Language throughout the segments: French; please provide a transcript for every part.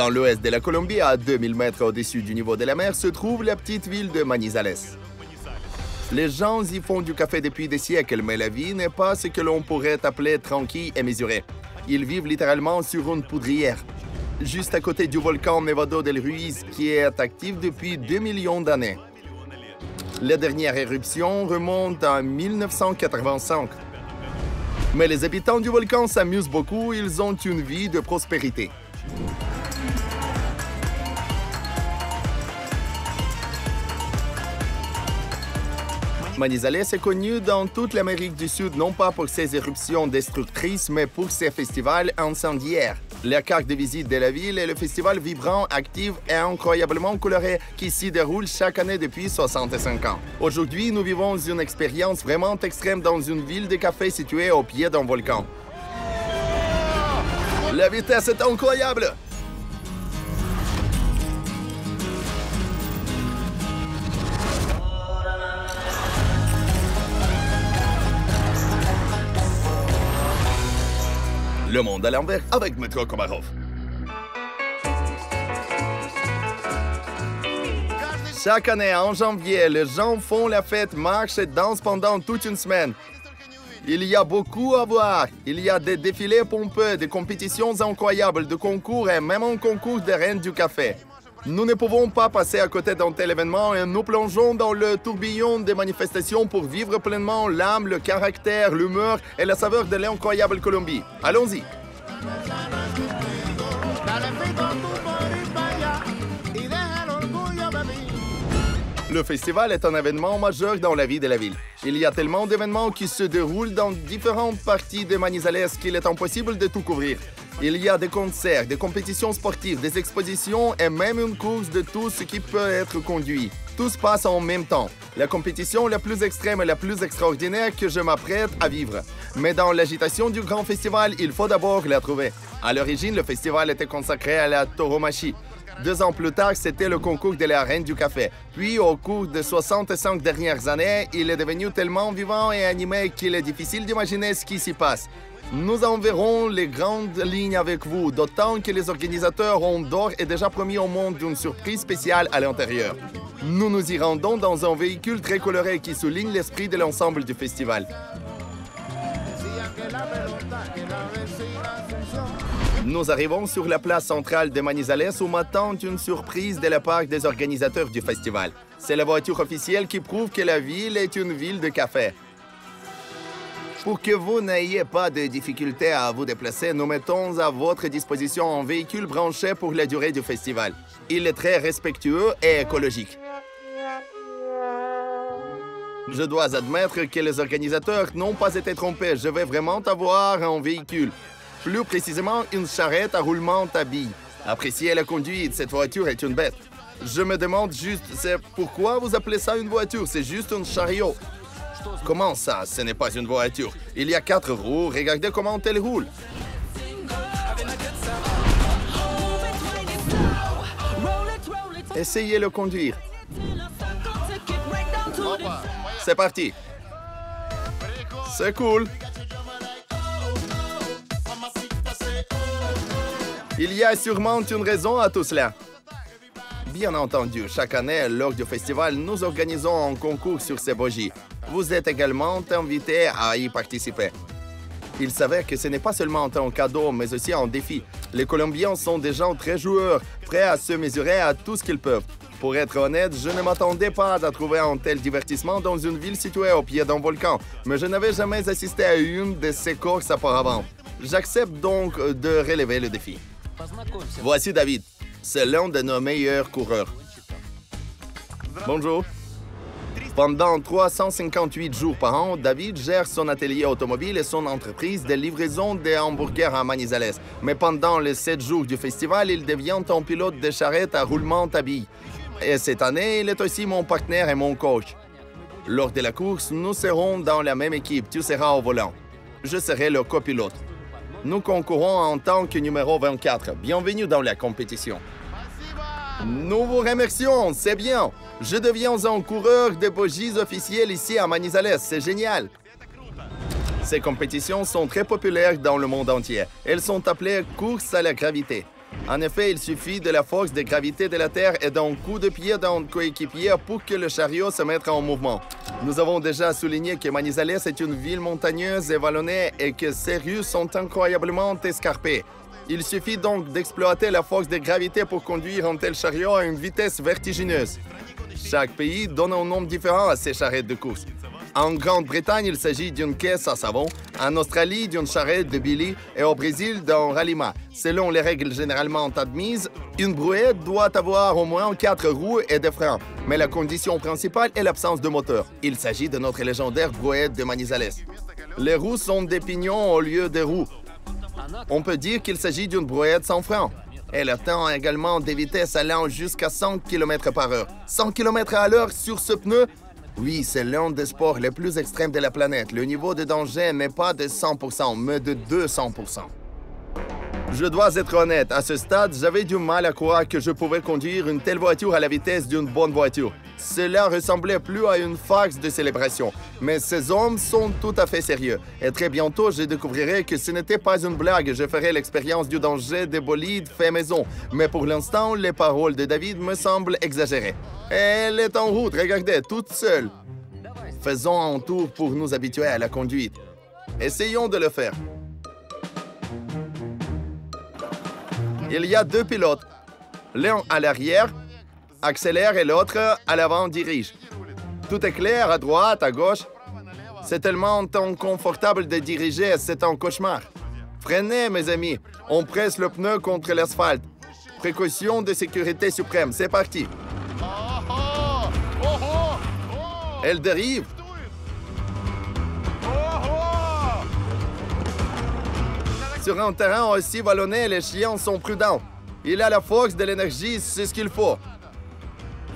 Dans l'ouest de la Colombie, à 2000 mètres au-dessus du niveau de la mer, se trouve la petite ville de Manizales. Les gens y font du café depuis des siècles, mais la vie n'est pas ce que l'on pourrait appeler tranquille et mesurée. Ils vivent littéralement sur une poudrière, juste à côté du volcan Nevado del Ruiz, qui est actif depuis 2 millions d'années. La dernière éruption remonte en 1985. Mais les habitants du volcan s'amusent beaucoup, ils ont une vie de prospérité. Manizales est connu dans toute l'Amérique du Sud, non pas pour ses éruptions destructrices, mais pour ses festivals incendiaires. La carte de visite de la ville est le festival vibrant, actif et incroyablement coloré qui s'y déroule chaque année depuis 65 ans. Aujourd'hui, nous vivons une expérience vraiment extrême dans une ville de café située au pied d'un volcan. La vitesse est incroyable! Le monde à l'envers avec Maître Komarov. Chaque année, en janvier, les gens font la fête, marchent et dansent pendant toute une semaine. Il y a beaucoup à voir. Il y a des défilés pompeux, des compétitions incroyables, des concours et même un concours de reines du café. Nous ne pouvons pas passer à côté d'un tel événement et nous plongeons dans le tourbillon des manifestations pour vivre pleinement l'âme, le caractère, l'humeur et la saveur de l'incroyable Colombie. Allons-y! Le festival est un événement majeur dans la vie de la ville. Il y a tellement d'événements qui se déroulent dans différentes parties de Manizales qu'il est impossible de tout couvrir. Il y a des concerts, des compétitions sportives, des expositions et même une course de tout ce qui peut être conduit. Tout se passe en même temps. La compétition la plus extrême et la plus extraordinaire que je m'apprête à vivre. Mais dans l'agitation du grand festival, il faut d'abord la trouver. À l'origine, le festival était consacré à la tauromachie. 2 ans plus tard, c'était le concours de la reine du café. Puis, au cours des 65 dernières années, il est devenu tellement vivant et animé qu'il est difficile d'imaginer ce qui s'y passe. Nous en verrons les grandes lignes avec vous, d'autant que les organisateurs ont d'ores et déjà promis au monde une surprise spéciale à l'intérieur. Nous nous y rendons dans un véhicule très coloré qui souligne l'esprit de l'ensemble du festival. Nous arrivons sur la place centrale de Manizales où m'attend une surprise de la part des organisateurs du festival. C'est la voiture officielle qui prouve que la ville est une ville de café. Pour que vous n'ayez pas de difficultés à vous déplacer, nous mettons à votre disposition un véhicule branché pour la durée du festival. Il est très respectueux et écologique. Je dois admettre que les organisateurs n'ont pas été trompés. Je vais vraiment avoir un véhicule. Plus précisément, une charrette à roulement à billes. Appréciez la conduite, cette voiture est une bête. Je me demande juste, c'est pourquoi vous appelez ça une voiture? C'est juste un chariot. Comment ça, ce n'est pas une voiture? Il y a 4 roues, regardez comment elle roule. Essayez de le conduire. C'est parti. C'est cool. Il y a sûrement une raison à tout cela. Bien entendu, chaque année, lors du festival, nous organisons un concours sur ces bougies. Vous êtes également invités à y participer. Il s'avère que ce n'est pas seulement un cadeau, mais aussi un défi. Les Colombiens sont des gens très joueurs, prêts à se mesurer à tout ce qu'ils peuvent. Pour être honnête, je ne m'attendais pas à trouver un tel divertissement dans une ville située au pied d'un volcan, mais je n'avais jamais assisté à une de ces courses auparavant. J'accepte donc de relever le défi. Voici David. C'est l'un de nos meilleurs coureurs. Bonjour. Pendant 358 jours par an, David gère son atelier automobile et son entreprise de livraison de hamburgers à Manizales. Mais pendant les 7 jours du festival, il devient un pilote de charrette à roulement à billes. Et cette année, il est aussi mon partenaire et mon coach. Lors de la course, nous serons dans la même équipe. Tu seras au volant. Je serai le copilote. Nous concourons en tant que numéro 24. Bienvenue dans la compétition. Nous vous remercions, c'est bien. Je deviens un coureur de bougies officiel ici à Manizales, c'est génial. Ces compétitions sont très populaires dans le monde entier. Elles sont appelées courses à la gravité. En effet, il suffit de la force de gravité de la Terre et d'un coup de pied d'un coéquipier pour que le chariot se mette en mouvement. Nous avons déjà souligné que Manizales est une ville montagneuse et vallonnée et que ses rues sont incroyablement escarpées. Il suffit donc d'exploiter la force de gravité pour conduire un tel chariot à une vitesse vertigineuse. Chaque pays donne un nom différent à ses charrettes de course. En Grande-Bretagne, il s'agit d'une caisse à savon, en Australie, d'une charrette de Billy et au Brésil, d'un rallyma. Selon les règles généralement admises, une brouette doit avoir au moins 4 roues et des freins, mais la condition principale est l'absence de moteur. Il s'agit de notre légendaire brouette de Manizales. Les roues sont des pignons au lieu des roues. On peut dire qu'il s'agit d'une brouette sans frein. Elle atteint également des vitesses allant jusqu'à 100 km/h. 100 km/h sur ce pneu? Oui, c'est l'un des sports les plus extrêmes de la planète. Le niveau de danger n'est pas de 100%, mais de 200%. Je dois être honnête, à ce stade, j'avais du mal à croire que je pouvais conduire une telle voiture à la vitesse d'une bonne voiture. Cela ressemblait plus à une farce de célébration. Mais ces hommes sont tout à fait sérieux. Et très bientôt, je découvrirai que ce n'était pas une blague. Je ferai l'expérience du danger des bolides fait maison. Mais pour l'instant, les paroles de David me semblent exagérées. Elle est en route, regardez, toute seule. Faisons un tour pour nous habituer à la conduite. Essayons de le faire. Il y a 2 pilotes. L'un à l'arrière accélère et l'autre à l'avant dirige. Tout est clair à droite, à gauche. C'est tellement inconfortable de diriger, c'est un cauchemar. Freinez, mes amis. On presse le pneu contre l'asphalte. Précaution de sécurité suprême. C'est parti. Elle dérive. Sur un terrain aussi vallonné, les chiens sont prudents. Il a la force de l'énergie, c'est ce qu'il faut.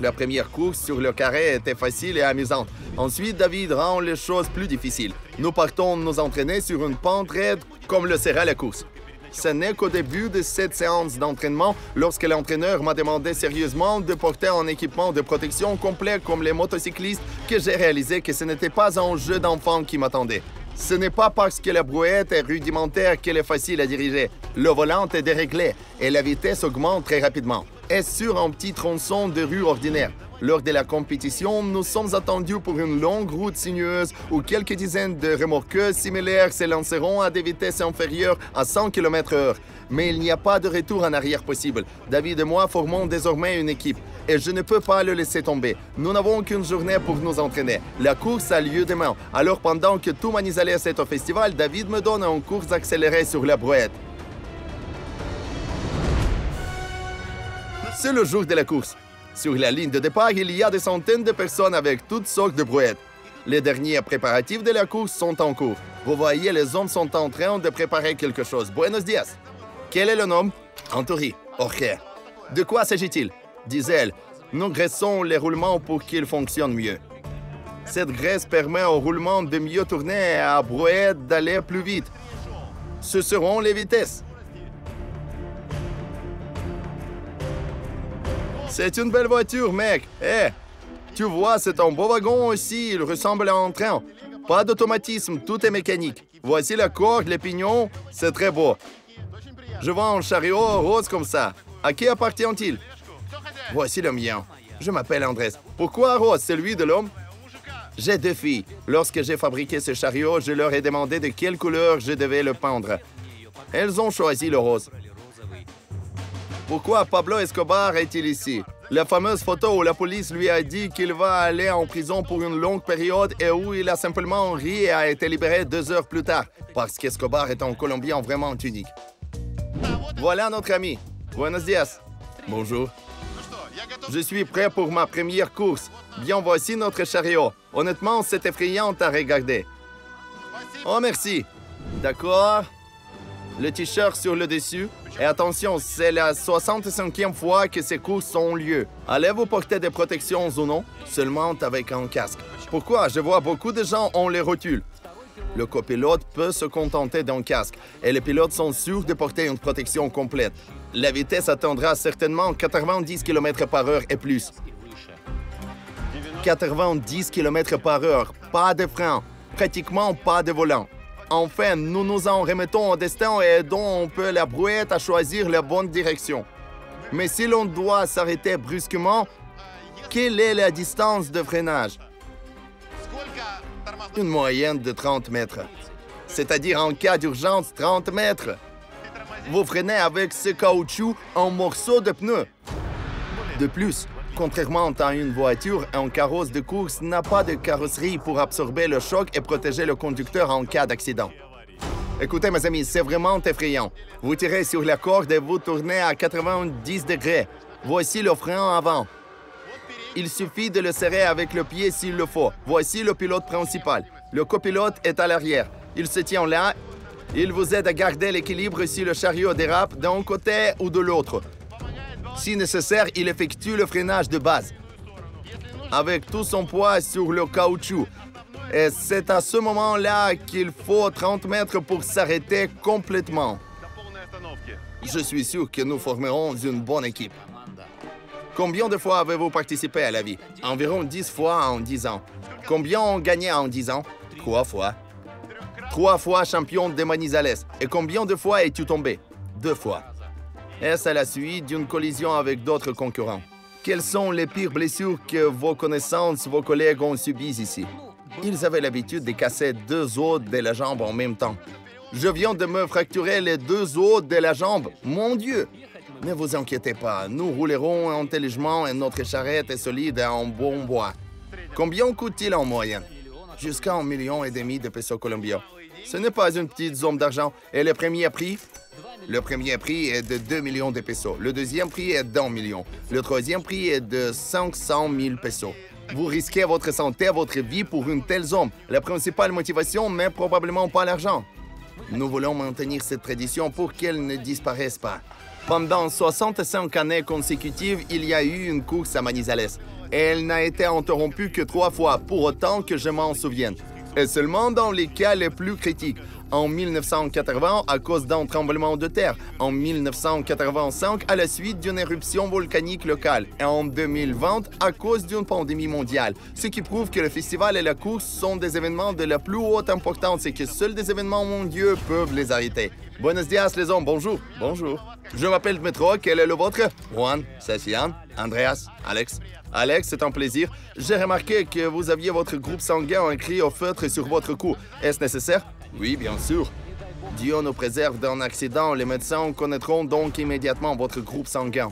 La première course sur le carré était facile et amusante. Ensuite, David rend les choses plus difficiles. Nous partons nous entraîner sur une pente raide comme le sera la course. Ce n'est qu'au début de cette séance d'entraînement, lorsque l'entraîneur m'a demandé sérieusement de porter un équipement de protection complet comme les motocyclistes, que j'ai réalisé que ce n'était pas un jeu d'enfant qui m'attendait. Ce n'est pas parce que la brouette est rudimentaire qu'elle est facile à diriger. Le volant est déréglé et la vitesse augmente très rapidement. Et sur un petit tronçon de rue ordinaire. Lors de la compétition, nous sommes attendus pour une longue route sinueuse où quelques dizaines de remorqueurs similaires s'élanceront à des vitesses inférieures à 100 km/h. Mais il n'y a pas de retour en arrière possible. David et moi formons désormais une équipe. Et je ne peux pas le laisser tomber. Nous n'avons qu'une journée pour nous entraîner. La course a lieu demain. Alors pendant que tout Manizales est au festival, David me donne une course accélérée sur la brouette. C'est le jour de la course. Sur la ligne de départ, il y a des centaines de personnes avec toutes sortes de brouettes. Les derniers préparatifs de la course sont en cours. Vous voyez, les hommes sont en train de préparer quelque chose. Buenos dias. Quel est le nom? Antori. Ok. De quoi s'agit-il? Diesel. Nous graissons les roulements pour qu'ils fonctionnent mieux. Cette graisse permet au roulement de mieux tourner et à la brouette d'aller plus vite. Ce seront les vitesses. C'est une belle voiture, mec. Tu vois, c'est un beau wagon aussi. Il ressemble à un train. Pas d'automatisme, tout est mécanique. Voici la corde, les pignons. C'est très beau. Je vois un chariot rose comme ça. À qui appartient-il? Voici le mien. Je m'appelle Andrés. Pourquoi rose, celui de l'homme? J'ai 2 filles. Lorsque j'ai fabriqué ce chariot, je leur ai demandé de quelle couleur je devais le peindre. Elles ont choisi le rose. Pourquoi Pablo Escobar est-il ici? La fameuse photo où la police lui a dit qu'il va aller en prison pour une longue période et où il a simplement ri et a été libéré 2 heures plus tard. Parce qu'Escobar est un Colombien vraiment unique. Voilà notre ami. Buenos dias. Bonjour. Je suis prêt pour ma première course. Bien, voici notre chariot. Honnêtement, c'est effrayant à regarder. Oh, merci. D'accord. Le t-shirt sur le dessus. Et attention, c'est la 65e fois que ces courses ont lieu. Allez-vous porter des protections ou non? Seulement avec un casque. Pourquoi? Je vois beaucoup de gens ont les rotules. Le copilote peut se contenter d'un casque et les pilotes sont sûrs de porter une protection complète. La vitesse atteindra certainement 90 km/h et plus. 90 km/h, pas de frein, pratiquement pas de volant. Enfin, nous nous en remettons au destin et aidons un peu la brouette à choisir la bonne direction. Mais si l'on doit s'arrêter brusquement, quelle est la distance de freinage? Une moyenne de 30 mètres. C'est-à-dire en cas d'urgence, 30 mètres. Vous freinez avec ce caoutchouc en morceaux de pneus. De plus, contrairement à une voiture, un carrosse de course n'a pas de carrosserie pour absorber le choc et protéger le conducteur en cas d'accident. Écoutez, mes amis, c'est vraiment effrayant. Vous tirez sur la corde et vous tournez à 90 degrés. Voici le frein avant. Il suffit de le serrer avec le pied s'il le faut. Voici le pilote principal. Le copilote est à l'arrière. Il se tient là. Il vous aide à garder l'équilibre si le chariot dérape d'un côté ou de l'autre. Si nécessaire, il effectue le freinage de base, avec tout son poids sur le caoutchouc. Et c'est à ce moment-là qu'il faut 30 mètres pour s'arrêter complètement. Je suis sûr que nous formerons une bonne équipe. Combien de fois avez-vous participé à la vie? Environ 10 fois en 10 ans. Combien ont gagné en 10 ans? 3 fois. 3 fois champion de Manizales. Et combien de fois es-tu tombé? 2 fois. Est-ce à la suite d'une collision avec d'autres concurrents? Quelles sont les pires blessures que vos connaissances, vos collègues ont subies ici? Ils avaient l'habitude de casser 2 os de la jambe en même temps. Je viens de me fracturer les 2 os de la jambe. Mon Dieu! Ne vous inquiétez pas, nous roulerons intelligemment et notre charrette est solide en bon bois. Combien coûte-t-il en moyenne? Jusqu'à 1,5 million de pesos colombiens. Ce n'est pas une petite somme d'argent. Et le premier prix? Le premier prix est de 2 millions de pesos. Le deuxième prix est d'1 million. Le troisième prix est de 500 000 pesos. Vous risquez votre santé, votre vie pour une telle somme. La principale motivation n'est probablement pas l'argent. Nous voulons maintenir cette tradition pour qu'elle ne disparaisse pas. Pendant 65 années consécutives, il y a eu une course à Manizales. Et elle n'a été interrompue que 3 fois, pour autant que je m'en souvienne. Et seulement dans les cas les plus critiques. En 1980, à cause d'un tremblement de terre. En 1985, à la suite d'une éruption volcanique locale. Et en 2020, à cause d'une pandémie mondiale. Ce qui prouve que le festival et la course sont des événements de la plus haute importance et que seuls des événements mondiaux peuvent les arrêter. Buenos dias, les hommes. Bonjour. Bonjour. Je m'appelle Dmitro. Quel est le vôtre? Juan, Cécian, Andreas, Alex. Alex, c'est un plaisir. J'ai remarqué que vous aviez votre groupe sanguin écrit au feutre sur votre cou. Est-ce nécessaire? Oui, bien sûr. Dieu nous préserve d'un accident. Les médecins connaîtront donc immédiatement votre groupe sanguin.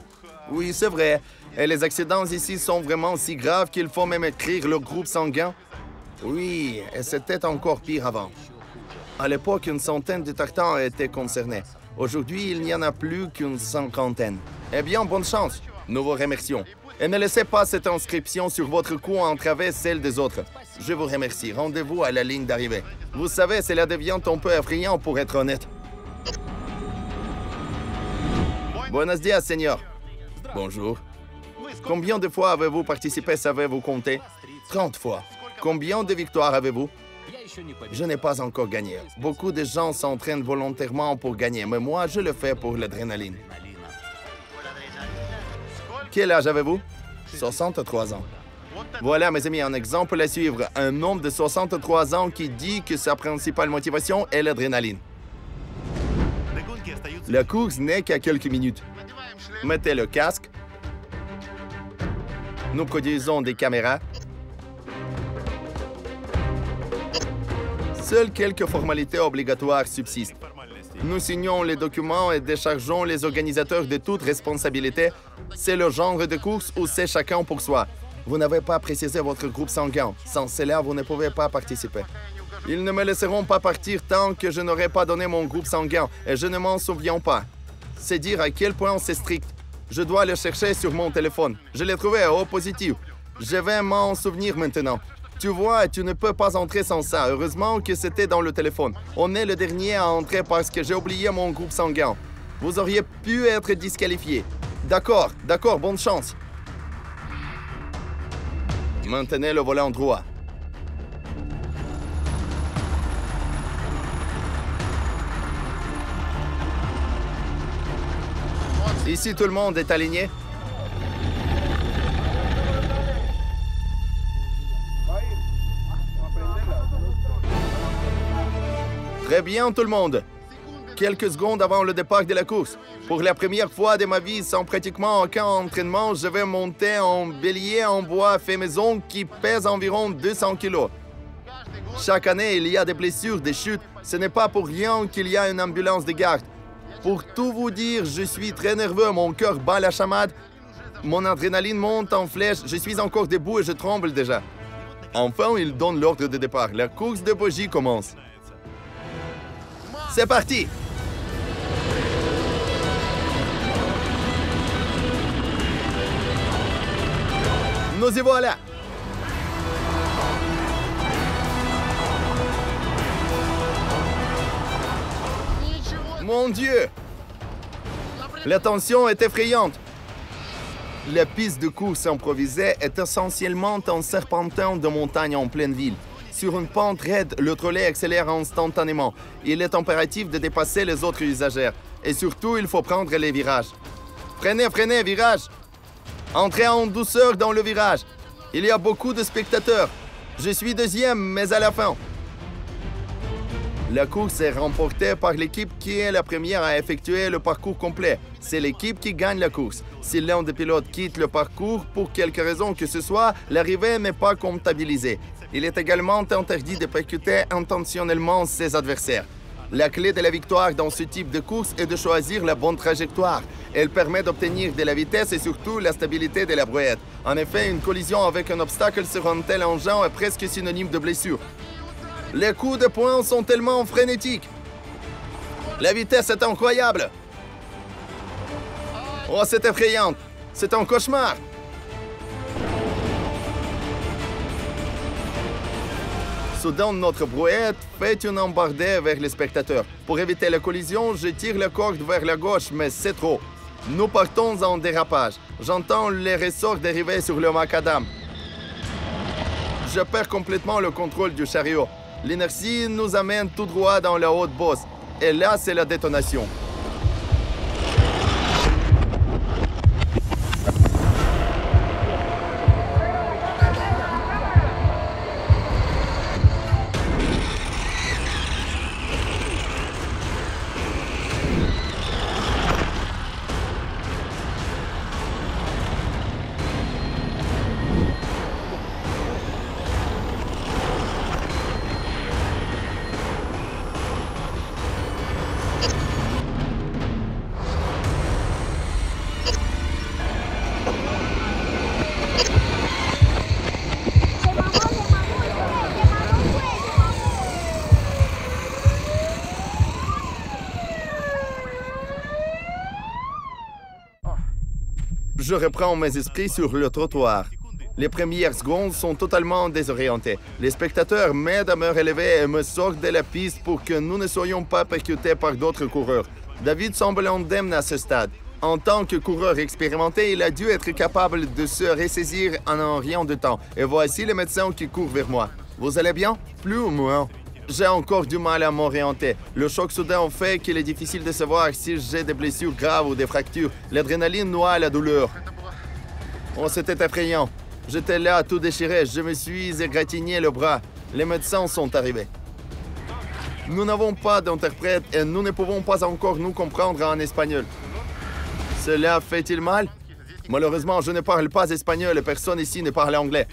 Oui, c'est vrai. Et les accidents ici sont vraiment si graves qu'il faut même écrire le groupe sanguin? Oui, et c'était encore pire avant. À l'époque, une centaine de tartans étaient concernés. Aujourd'hui, il n'y en a plus qu'une cinquantaine. Eh bien, bonne chance. Nous vous remercions. Et ne laissez pas cette inscription sur votre cou entraver celle des autres. Je vous remercie. Rendez-vous à la ligne d'arrivée. Vous savez, cela devient un peu effrayant pour être honnête. Buenos dias, Seigneur. Bonjour. Combien de fois avez-vous participé, savez-vous compter? 30 fois. Combien de victoires avez-vous? Je n'ai pas encore gagné. Beaucoup de gens s'entraînent volontairement pour gagner, mais moi, je le fais pour l'adrénaline. Quel âge avez-vous? 63 ans. Voilà, mes amis, un exemple à suivre. Un homme de 63 ans qui dit que sa principale motivation est l'adrénaline. La course n'est qu'à quelques minutes. Mettez le casque. Nous produisons des caméras. Seules quelques formalités obligatoires subsistent. Nous signons les documents et déchargeons les organisateurs de toute responsabilité. C'est le genre de course où c'est chacun pour soi. Vous n'avez pas précisé votre groupe sanguin. Sans cela, vous ne pouvez pas participer. Ils ne me laisseront pas partir tant que je n'aurai pas donné mon groupe sanguin et je ne m'en souviens pas. C'est dire à quel point c'est strict. Je dois le chercher sur mon téléphone. Je l'ai trouvé à O positif. Je vais m'en souvenir maintenant. Tu vois, tu ne peux pas entrer sans ça. Heureusement que c'était dans le téléphone. On est le dernier à entrer parce que j'ai oublié mon groupe sanguin. Vous auriez pu être disqualifié. D'accord, bonne chance. Maintenez le volant droit. Ici, tout le monde est aligné. Très bien, tout le monde. Quelques secondes avant le départ de la course. Pour la première fois de ma vie, sans pratiquement aucun entraînement, je vais monter un bélier en bois fait maison qui pèse environ 200 kg. Chaque année, il y a des blessures, des chutes. Ce n'est pas pour rien qu'il y a une ambulance de garde. Pour tout vous dire, je suis très nerveux, mon cœur bat la chamade. Mon adrénaline monte en flèche, je suis encore debout et je tremble déjà. Enfin, il donne l'ordre de départ. La course de bougie commence. C'est parti! Nous y voilà! Mon Dieu! La tension est effrayante. La piste de course improvisée est essentiellement un serpentin de montagne en pleine ville. Sur une pente raide, le trolley accélère instantanément. Il est impératif de dépasser les autres usagers. Et surtout, il faut prendre les virages. Freinez, freinez, virage! Entrez en douceur dans le virage. Il y a beaucoup de spectateurs. Je suis deuxième, mais à la fin. La course est remportée par l'équipe qui est la première à effectuer le parcours complet. C'est l'équipe qui gagne la course. Si l'un des pilotes quitte le parcours pour quelque raison que ce soit, l'arrivée n'est pas comptabilisée. Il est également interdit de percuter intentionnellement ses adversaires. La clé de la victoire dans ce type de course est de choisir la bonne trajectoire. Elle permet d'obtenir de la vitesse et surtout la stabilité de la brouette. En effet, une collision avec un obstacle sur un tel engin est presque synonyme de blessure. Les coups de poing sont tellement frénétiques. La vitesse est incroyable. Oh, c'est effrayant. C'est un cauchemar. Soudain, notre brouette fait une embardée vers les spectateurs. Pour éviter la collision, je tire la corde vers la gauche, mais c'est trop. Nous partons en dérapage. J'entends les ressorts dériver sur le macadam. Je perds complètement le contrôle du chariot. L'inertie nous amène tout droit dans la haute bosse. Et là, c'est la détonation. Je reprends mes esprits sur le trottoir. Les premières secondes sont totalement désorientées. Les spectateurs m'aident à me relever et me sortent de la piste pour que nous ne soyons pas percutés par d'autres coureurs. David semble indemne à ce stade. En tant que coureur expérimenté, il a dû être capable de se ressaisir en un rien de temps. Et voici le médecin qui court vers moi. Vous allez bien? Plus ou moins? J'ai encore du mal à m'orienter. Le choc soudain fait qu'il est difficile de savoir si j'ai des blessures graves ou des fractures. L'adrénaline noie la douleur. Oh, c'était effrayant. J'étais là, tout déchiré. Je me suis égratigné le bras. Les médecins sont arrivés. Nous n'avons pas d'interprète et nous ne pouvons pas encore nous comprendre en espagnol. Cela fait-il mal? Malheureusement, je ne parle pas espagnol et personne ici ne parle anglais.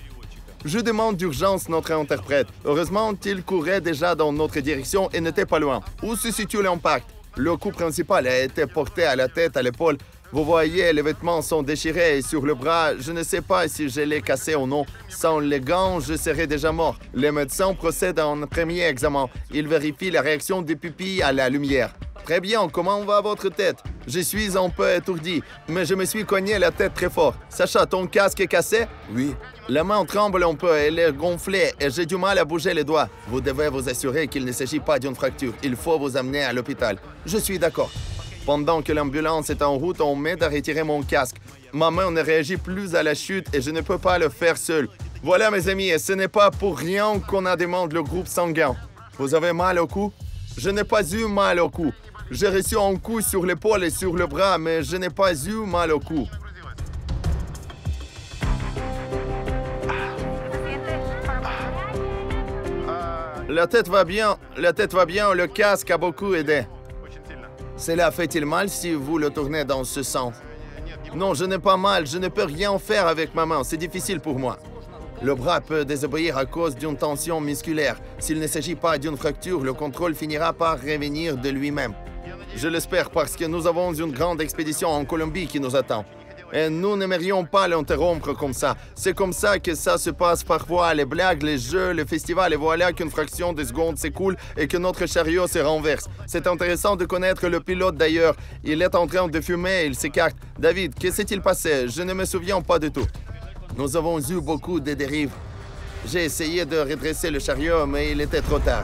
Je demande d'urgence notre interprète. Heureusement, il courait déjà dans notre direction et n'était pas loin. Où se situe l'impact? Le coup principal a été porté à la tête, à l'épaule. Vous voyez, les vêtements sont déchirés et sur le bras, je ne sais pas si je l'ai cassé ou non. Sans les gants, je serais déjà mort. Les médecins procèdent à un premier examen. Ils vérifient la réaction des pupilles à la lumière. Très bien, comment va votre tête? Je suis un peu étourdi, mais je me suis cogné la tête très fort. Sacha, ton casque est cassé? Oui. La main tremble un peu, elle est gonflée et j'ai du mal à bouger les doigts. Vous devez vous assurer qu'il ne s'agit pas d'une fracture. Il faut vous amener à l'hôpital. Je suis d'accord. Pendant que l'ambulance est en route, on m'aide à retirer mon casque. Ma main ne réagit plus à la chute et je ne peux pas le faire seul. Voilà mes amis, et ce n'est pas pour rien qu'on a demandé le groupe sanguin. Vous avez mal au cou? Je n'ai pas eu mal au cou. J'ai reçu un coup sur l'épaule et sur le bras, mais je n'ai pas eu mal au cou. La tête va bien, le casque a beaucoup aidé. Cela fait-il mal si vous le tournez dans ce sens? Non, je n'ai pas mal, je ne peux rien faire avec ma main, c'est difficile pour moi. Le bras peut désobéir à cause d'une tension musculaire. S'il ne s'agit pas d'une fracture, le contrôle finira par revenir de lui-même. Je l'espère parce que nous avons une grande expédition en Colombie qui nous attend. Et nous n'aimerions pas l'interrompre comme ça. C'est comme ça que ça se passe parfois, les blagues, les jeux, le festival, et voilà qu'une fraction de seconde s'écoule et que notre chariot se renverse. C'est intéressant de connaître le pilote d'ailleurs. Il est en train de fumer, il s'écarte. David, que s'est-il passé? Je ne me souviens pas du tout. Nous avons eu beaucoup de dérives. J'ai essayé de redresser le chariot, mais il était trop tard.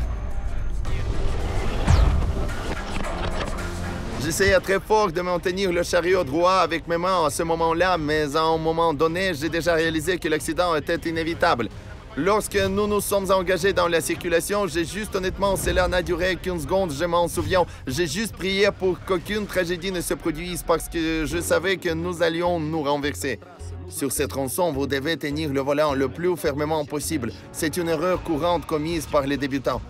J'essayais très fort de maintenir le chariot droit avec mes mains à ce moment-là, mais à un moment donné, j'ai déjà réalisé que l'accident était inévitable. Lorsque nous nous sommes engagés dans la circulation, honnêtement, cela n'a duré qu'une seconde, je m'en souviens. J'ai juste prié pour qu'aucune tragédie ne se produise parce que je savais que nous allions nous renverser. Sur ces tronçons, vous devez tenir le volant le plus fermement possible. C'est une erreur courante commise par les débutants.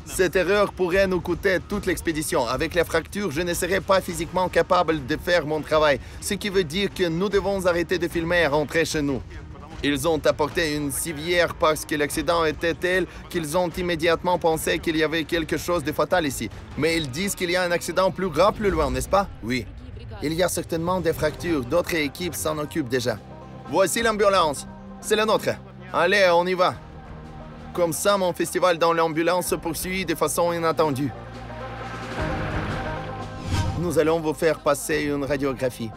Cette erreur pourrait nous coûter toute l'expédition. Avec la fracture, je ne serais pas physiquement capable de faire mon travail, ce qui veut dire que nous devons arrêter de filmer et rentrer chez nous. Ils ont apporté une civière parce que l'accident était tel qu'ils ont immédiatement pensé qu'il y avait quelque chose de fatal ici. Mais ils disent qu'il y a un accident plus grave plus loin, n'est-ce pas? Oui. Il y a certainement des fractures. D'autres équipes s'en occupent déjà. Voici l'ambulance. C'est la nôtre. Allez, on y va. Comme ça, mon festival dans l'ambulance se poursuit de façon inattendue. Nous allons vous faire passer une radiographie.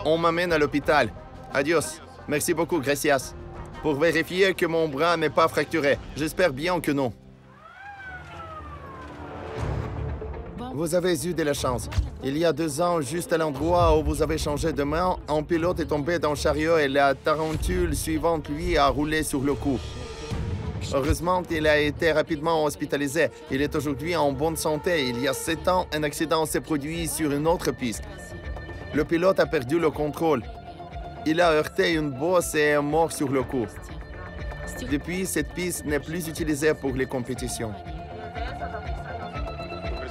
On m'amène à l'hôpital. Adios. Merci beaucoup, gracias. Pour vérifier que mon bras n'est pas fracturé. J'espère bien que non. Vous avez eu de la chance. Il y a 2 ans, juste à l'endroit où vous avez changé de main, un pilote est tombé dans le chariot et la tarentule suivante, lui, a roulé sur le cou. Heureusement, il a été rapidement hospitalisé. Il est aujourd'hui en bonne santé. Il y a 7 ans, un accident s'est produit sur une autre piste. Le pilote a perdu le contrôle. Il a heurté une bosse et est mort sur le coup. Depuis, cette piste n'est plus utilisée pour les compétitions.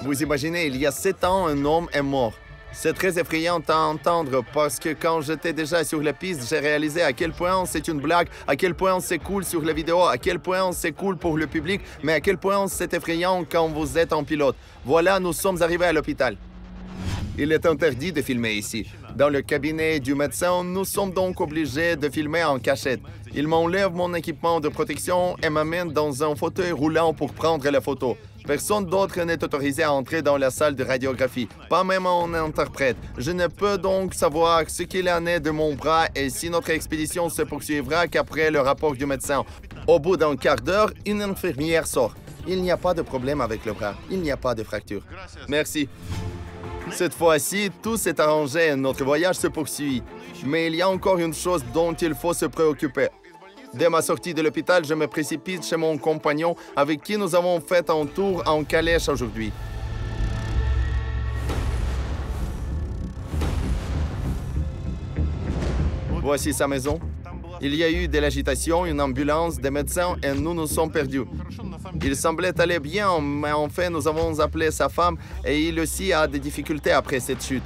Vous imaginez, il y a 7 ans, un homme est mort. C'est très effrayant à entendre parce que quand j'étais déjà sur la piste, j'ai réalisé à quel point c'est une blague, à quel point c'est cool sur la vidéo, à quel point c'est cool pour le public, mais à quel point c'est effrayant quand vous êtes en pilote. Voilà, nous sommes arrivés à l'hôpital. Il est interdit de filmer ici. Dans le cabinet du médecin, nous sommes donc obligés de filmer en cachette. Il m'enlève mon équipement de protection et m'amène dans un fauteuil roulant pour prendre la photo. Personne d'autre n'est autorisé à entrer dans la salle de radiographie, pas même un interprète. Je ne peux donc savoir ce qu'il en est de mon bras et si notre expédition se poursuivra qu'après le rapport du médecin. Au bout d'un quart d'heure, une infirmière sort. Il n'y a pas de problème avec le bras. Il n'y a pas de fracture. Merci. Cette fois-ci, tout s'est arrangé et notre voyage se poursuit. Mais il y a encore une chose dont il faut se préoccuper. Dès ma sortie de l'hôpital, je me précipite chez mon compagnon avec qui nous avons fait un tour en calèche aujourd'hui. Voici sa maison. Il y a eu de l'agitation, une ambulance, des médecins et nous nous sommes perdus. Il semblait aller bien, mais en fait, nous avons appelé sa femme et il aussi a des difficultés après cette chute.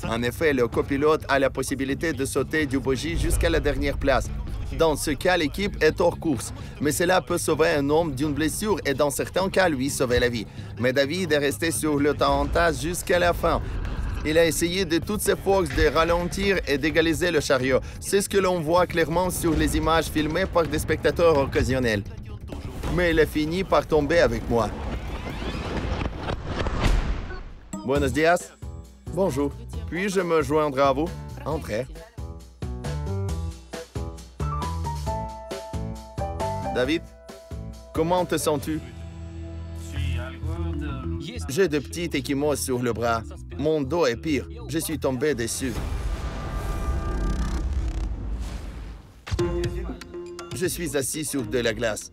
En effet, le copilote a la possibilité de sauter du bogie jusqu'à la dernière place. Dans ce cas, l'équipe est hors course, mais cela peut sauver un homme d'une blessure et dans certains cas, lui, sauver la vie. Mais David est resté sur le tarantas jusqu'à la fin. Il a essayé de toutes ses forces de ralentir et d'égaliser le chariot. C'est ce que l'on voit clairement sur les images filmées par des spectateurs occasionnels. Mais il a fini par tomber avec moi. Buenos días. Bonjour. Puis-je me joindre à vous? Entrez. David, comment te sens-tu? J'ai de petites échymoses sur le bras. Mon dos est pire. Je suis tombé dessus. Je suis assis sur de la glace.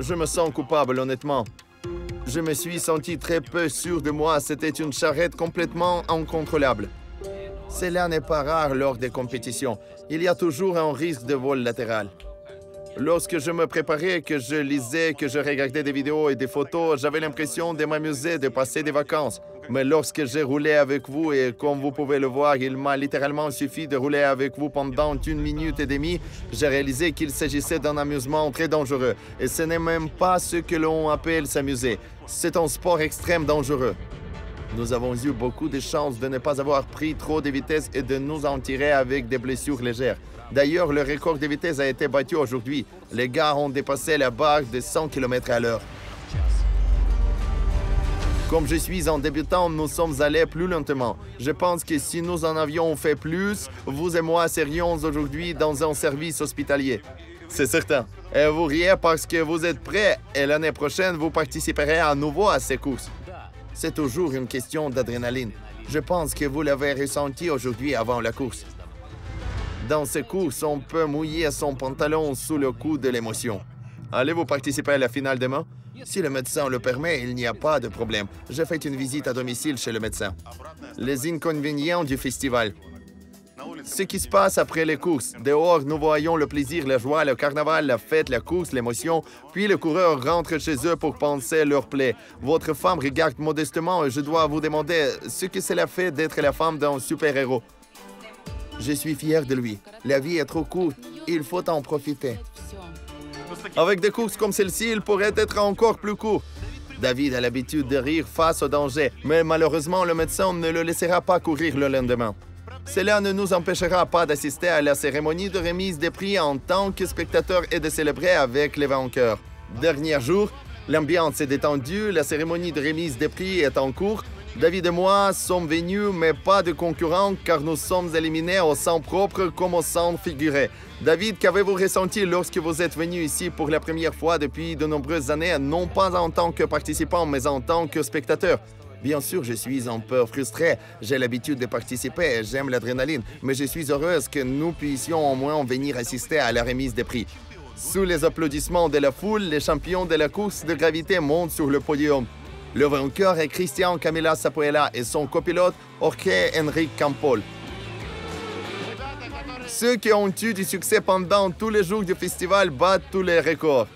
Je me sens coupable, honnêtement. Je me suis senti très peu sûr de moi. C'était une charrette complètement incontrôlable. Cela n'est pas rare lors des compétitions. Il y a toujours un risque de vol latéral. Lorsque je me préparais, que je lisais, que je regardais des vidéos et des photos, j'avais l'impression de m'amuser, de passer des vacances. Mais lorsque j'ai roulé avec vous, et comme vous pouvez le voir, il m'a littéralement suffi de rouler avec vous pendant 1 minute et demie, j'ai réalisé qu'il s'agissait d'un amusement très dangereux. Et ce n'est même pas ce que l'on appelle s'amuser. C'est un sport extrême dangereux. Nous avons eu beaucoup de chance de ne pas avoir pris trop de vitesse et de nous en tirer avec des blessures légères. D'ailleurs, le record de vitesse a été battu aujourd'hui. Les gars ont dépassé la barre de 100 km à l'heure. Comme je suis un débutant, nous sommes allés plus lentement. Je pense que si nous en avions fait plus, vous et moi serions aujourd'hui dans un service hospitalier. C'est certain. Et vous riez parce que vous êtes prêts et l'année prochaine, vous participerez à nouveau à ces courses. C'est toujours une question d'adrénaline. Je pense que vous l'avez ressenti aujourd'hui avant la course. Dans ces courses, on peut mouiller son pantalon sous le coup de l'émotion. Allez-vous participer à la finale demain? Si le médecin le permet, il n'y a pas de problème. J'ai fait une visite à domicile chez le médecin. Les inconvénients du festival. Ce qui se passe après les courses. Dehors, nous voyons le plaisir, la joie, le carnaval, la fête, la course, l'émotion. Puis les coureurs rentrent chez eux pour penser leur plaie. Votre femme regarde modestement et je dois vous demander ce que cela fait d'être la femme d'un super-héros. Je suis fier de lui. La vie est trop courte. Il faut en profiter. Avec des courses comme celle-ci, il pourrait être encore plus court. David a l'habitude de rire face au danger, mais malheureusement, le médecin ne le laissera pas courir le lendemain. Cela ne nous empêchera pas d'assister à la cérémonie de remise des prix en tant que spectateurs et de célébrer avec les vainqueurs. Dernier jour, l'ambiance est détendue, la cérémonie de remise des prix est en cours. David et moi sommes venus, mais pas de concurrents, car nous sommes éliminés au sang propre comme au sang figuré. David, qu'avez-vous ressenti lorsque vous êtes venu ici pour la première fois depuis de nombreuses années, non pas en tant que participant, mais en tant que spectateur? Bien sûr, je suis un peu frustré. J'ai l'habitude de participer et j'aime l'adrénaline, mais je suis heureuse que nous puissions au moins venir assister à la remise des prix. Sous les applaudissements de la foule, les champions de la course de gravité montent sur le podium. Le vainqueur est Christian Camila Sapuela et son copilote Jorge Enrique Campol. Ceux qui ont eu du succès pendant tous les jours du festival battent tous les records.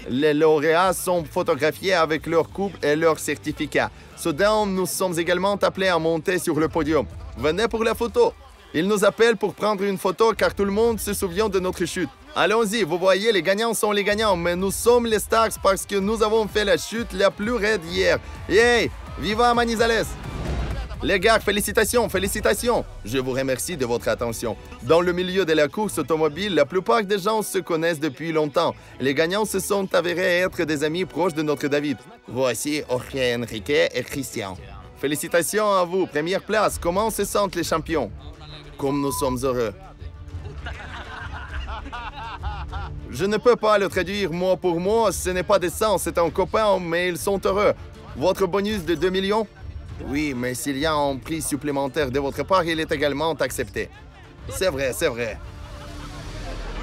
Les lauréats sont photographiés avec leur coupe et leur certificat. Soudain, nous sommes également appelés à monter sur le podium. Venez pour la photo. Ils nous appellent pour prendre une photo car tout le monde se souvient de notre chute. Allons-y, vous voyez, les gagnants sont les gagnants, mais nous sommes les stars parce que nous avons fait la chute la plus raide hier. Hey, viva Manizales! Les gars, félicitations, félicitations! Je vous remercie de votre attention. Dans le milieu de la course automobile, la plupart des gens se connaissent depuis longtemps. Les gagnants se sont avérés être des amis proches de notre David. Voici Jorge Enrique et Christian. Félicitations à vous, première place. Comment se sentent les champions? Comme nous sommes heureux. Je ne peux pas le traduire mot pour mot, ce n'est pas décent, c'est un copain, mais ils sont heureux. Votre bonus de 2 millions? Oui, mais s'il y a un prix supplémentaire de votre part, il est également accepté. C'est vrai, c'est vrai.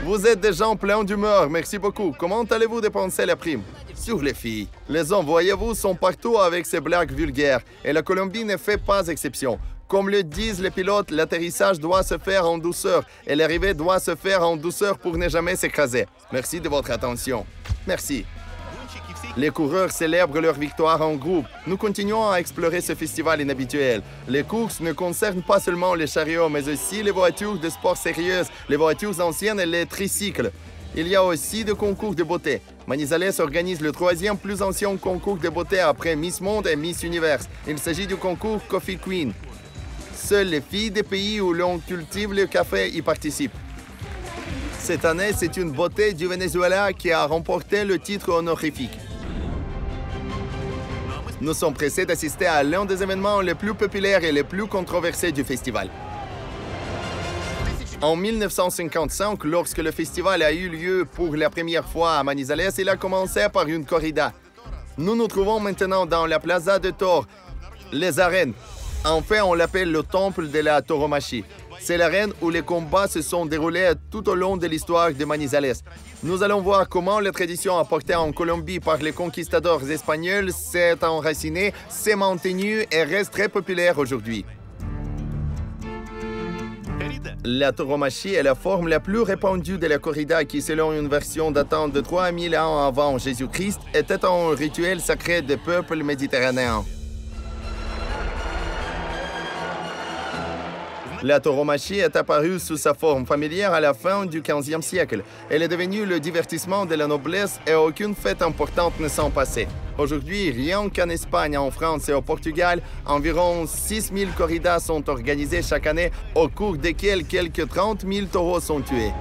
Vous êtes des gens pleins d'humeur, merci beaucoup. Comment allez-vous dépenser la prime? Sur les filles. Les hommes, voyez-vous, sont partout avec ces blagues vulgaires, et la Colombie ne fait pas exception. Comme le disent les pilotes, l'atterrissage doit se faire en douceur et l'arrivée doit se faire en douceur pour ne jamais s'écraser. Merci de votre attention. Merci. Les coureurs célèbrent leur victoire en groupe. Nous continuons à explorer ce festival inhabituel. Les courses ne concernent pas seulement les chariots, mais aussi les voitures de sport sérieuses, les voitures anciennes et les tricycles. Il y a aussi des concours de beauté. Manizales organise le 3e plus ancien concours de beauté après Miss Monde et Miss Univers. Il s'agit du concours Coffee Queen. Seules les filles des pays où l'on cultive le café y participent. Cette année, c'est une beauté du Venezuela qui a remporté le titre honorifique. Nous sommes pressés d'assister à l'un des événements les plus populaires et les plus controversés du festival. En 1955, lorsque le festival a eu lieu pour la première fois à Manizales, il a commencé par une corrida. Nous nous trouvons maintenant dans la Plaza de Toros, les arènes. En fait, on l'appelle le temple de la tauromachie. C'est l'arène où les combats se sont déroulés tout au long de l'histoire de Manizales. Nous allons voir comment la tradition apportée en Colombie par les conquistadors espagnols s'est enracinée, s'est maintenue et reste très populaire aujourd'hui. La tauromachie est la forme la plus répandue de la corrida qui, selon une version datant de 3000 ans avant Jésus-Christ, était un rituel sacré des peuples méditerranéens. La tauromachie est apparue sous sa forme familière à la fin du XVe siècle. Elle est devenue le divertissement de la noblesse et aucune fête importante ne s'en passait. Aujourd'hui, rien qu'en Espagne, en France et au Portugal, environ 6000 corridas sont organisées chaque année, au cours desquelles quelques 30 000 taureaux sont tués.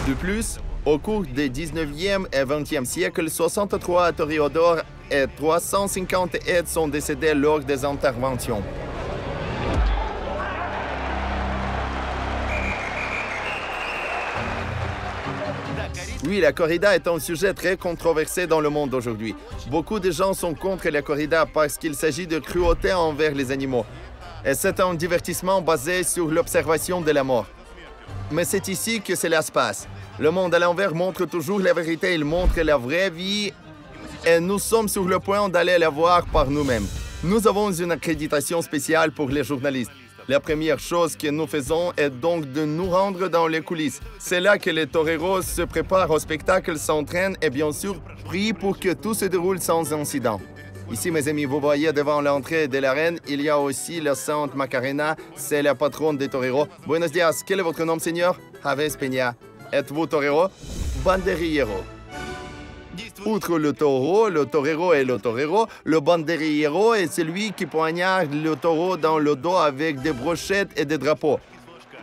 De plus, au cours des 19e et 20e siècles, 63 toréadors et 350 aides sont décédés lors des interventions. Oui, la corrida est un sujet très controversé dans le monde aujourd'hui. Beaucoup de gens sont contre la corrida parce qu'il s'agit de cruauté envers les animaux. Et c'est un divertissement basé sur l'observation de la mort. Mais c'est ici que cela se passe. Le monde à l'envers montre toujours la vérité, il montre la vraie vie et nous sommes sur le point d'aller la voir par nous-mêmes. Nous avons une accréditation spéciale pour les journalistes. La première chose que nous faisons est donc de nous rendre dans les coulisses. C'est là que les toreros se préparent au spectacle, s'entraînent et bien sûr prient pour que tout se déroule sans incident. Ici, mes amis, vous voyez devant l'entrée de l'arène, il y a aussi la Sainte Macarena, c'est la patronne des toreros. Buenos dias, quel est votre nom, Seigneur? Javes Peña. Êtes-vous torero? Banderillero. Outre le taureau, le torero et le torero, le banderillero est celui qui poignarde le taureau dans le dos avec des brochettes et des drapeaux.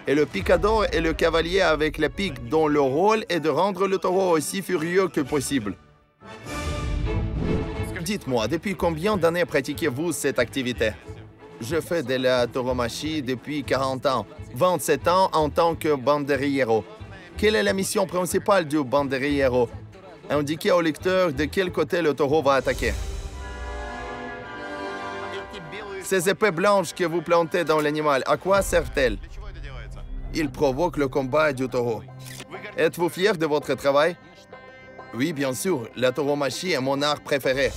Et le picador est le cavalier avec la pique dont le rôle est de rendre le taureau aussi furieux que possible. Dites-moi, depuis combien d'années pratiquez-vous cette activité? Je fais de la tauromachie depuis 40 ans, 27 ans en tant que banderillero. Quelle est la mission principale du banderillero? Indiquez au lecteur de quel côté le taureau va attaquer. Ces épées blanches que vous plantez dans l'animal, à quoi servent-elles? Ils provoquent le combat du taureau. Êtes-vous fier de votre travail? Oui, bien sûr, la tauromachie est mon art préféré.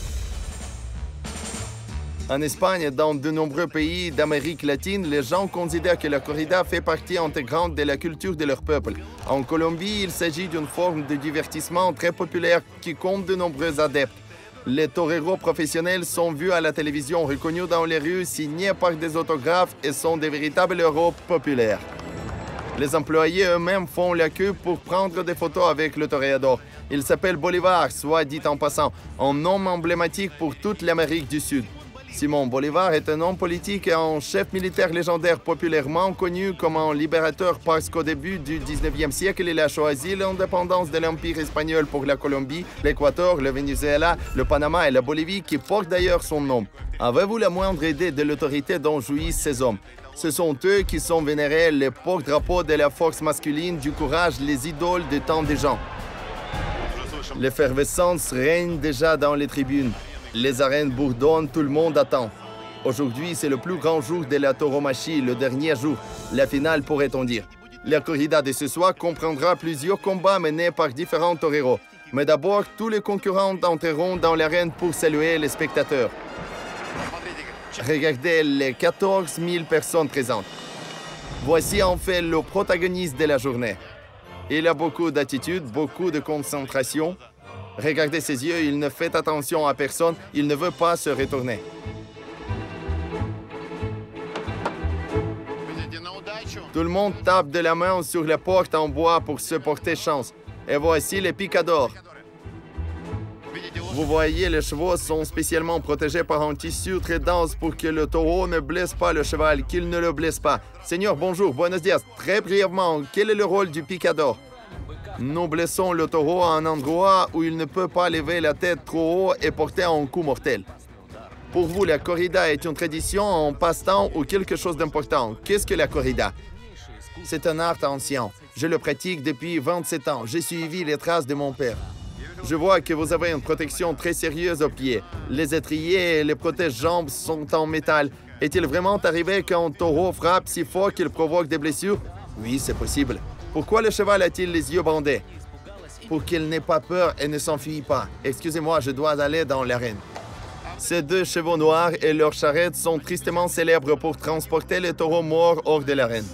En Espagne et dans de nombreux pays d'Amérique latine, les gens considèrent que la corrida fait partie intégrante de la culture de leur peuple. En Colombie, il s'agit d'une forme de divertissement très populaire qui compte de nombreux adeptes. Les toreros professionnels sont vus à la télévision, reconnus dans les rues, signés par des autographes et sont des véritables héros populaires. Les employés eux-mêmes font la queue pour prendre des photos avec le toréador. Il s'appelle Bolivar, soit dit en passant, un nom emblématique pour toute l'Amérique du Sud. Simón Bolívar est un homme politique et un chef militaire légendaire populairement connu comme un libérateur parce qu'au début du 19e siècle, il a choisi l'indépendance de l'Empire espagnol pour la Colombie, l'Équateur, le Venezuela, le Panama et la Bolivie qui portent d'ailleurs son nom. Avez-vous la moindre idée de l'autorité dont jouissent ces hommes? Ce sont eux qui sont vénérés, les porte-drapeaux de la force masculine, du courage, les idoles de tant de gens. L'effervescence règne déjà dans les tribunes. Les arènes bourdonnent, tout le monde attend. Aujourd'hui, c'est le plus grand jour de la tauromachie, le dernier jour, la finale pourrait-on dire. La corrida de ce soir comprendra plusieurs combats menés par différents toreros. Mais d'abord, tous les concurrents entreront dans l'arène pour saluer les spectateurs. Regardez les 14 000 personnes présentes. Voici en fait le protagoniste de la journée. Il a beaucoup d'attitude, beaucoup de concentration. Regardez ses yeux, il ne fait attention à personne, il ne veut pas se retourner. Tout le monde tape de la main sur la porte en bois pour se porter chance. Et voici les picadors. Vous voyez, les chevaux sont spécialement protégés par un tissu très dense pour que le taureau ne blesse pas le cheval, qu'il ne le blesse pas. Seigneur, bonjour, buenos dias. Très brièvement, quel est le rôle du picador? Nous blessons le taureau à un endroit où il ne peut pas lever la tête trop haut et porter un coup mortel. Pour vous, la corrida est une tradition, un passe-temps ou quelque chose d'important. Qu'est-ce que la corrida? C'est un art ancien. Je le pratique depuis 27 ans. J'ai suivi les traces de mon père. Je vois que vous avez une protection très sérieuse aux pieds. Les étriers et les protège-jambes sont en métal. Est-il vraiment arrivé qu'un taureau frappe si fort qu'il provoque des blessures? Oui, c'est possible. Pourquoi le cheval a-t-il les yeux bandés? Pour qu'il n'ait pas peur et ne s'enfuit pas. Excusez-moi, je dois aller dans l'arène. Ces deux chevaux noirs et leurs charrettes sont tristement célèbres pour transporter les taureaux morts hors de l'arène.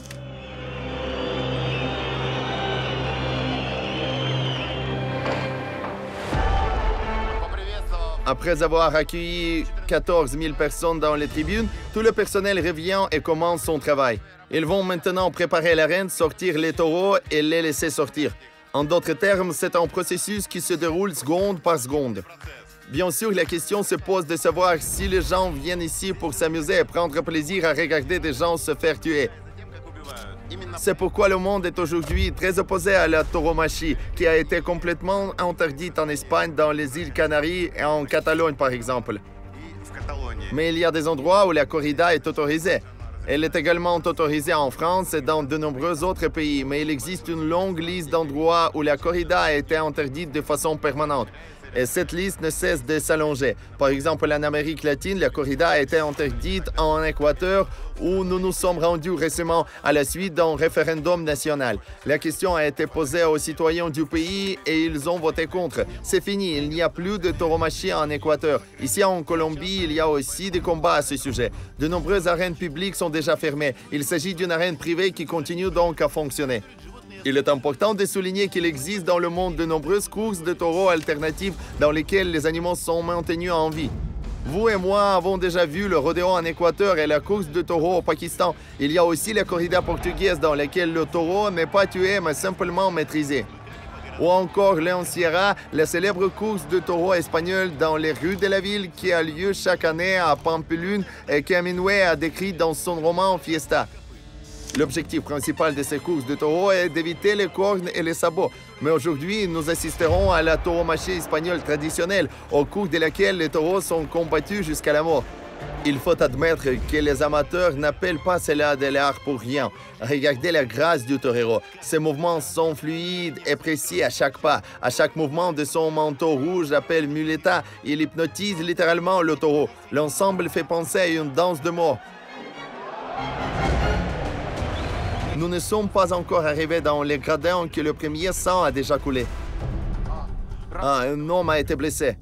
Après avoir accueilli 14 000 personnes dans les tribunes, tout le personnel revient et commence son travail. Ils vont maintenant préparer l'arène, sortir les taureaux et les laisser sortir. En d'autres termes, c'est un processus qui se déroule seconde par seconde. Bien sûr, la question se pose de savoir si les gens viennent ici pour s'amuser et prendre plaisir à regarder des gens se faire tuer. C'est pourquoi le monde est aujourd'hui très opposé à la tauromachie, qui a été complètement interdite en Espagne, dans les îles Canaries et en Catalogne, par exemple. Mais il y a des endroits où la corrida est autorisée. Elle est également autorisée en France et dans de nombreux autres pays, mais il existe une longue liste d'endroits où la corrida a été interdite de façon permanente. Et cette liste ne cesse de s'allonger. Par exemple, en Amérique latine, la corrida a été interdite en Équateur, où nous nous sommes rendus récemment à la suite d'un référendum national. La question a été posée aux citoyens du pays et ils ont voté contre. C'est fini, il n'y a plus de tauromachie en Équateur. Ici en Colombie, il y a aussi des combats à ce sujet. De nombreuses arènes publiques sont déjà fermées. Il s'agit d'une arène privée qui continue donc à fonctionner. Il est important de souligner qu'il existe dans le monde de nombreuses courses de taureaux alternatives dans lesquelles les animaux sont maintenus en vie. Vous et moi avons déjà vu le rodéo en Équateur et la course de taureaux au Pakistan. Il y a aussi la corrida portugaise dans laquelle le taureau n'est pas tué mais simplement maîtrisé. Ou encore l'Encierra, la célèbre course de taureaux espagnole dans les rues de la ville qui a lieu chaque année à Pampelune et qu'Hemingway a décrit dans son roman Fiesta. L'objectif principal de ces courses de taureaux est d'éviter les cornes et les sabots. Mais aujourd'hui, nous assisterons à la tauromachie espagnole traditionnelle, au cours de laquelle les taureaux sont combattus jusqu'à la mort. Il faut admettre que les amateurs n'appellent pas cela de l'art pour rien. Regardez la grâce du torero. Ses mouvements sont fluides et précis à chaque pas. À chaque mouvement de son manteau rouge appelé muleta, il hypnotise littéralement le taureau. L'ensemble fait penser à une danse de mort. Nous ne sommes pas encore arrivés dans les gradins que le premier sang a déjà coulé. Ah, un homme a été blessé.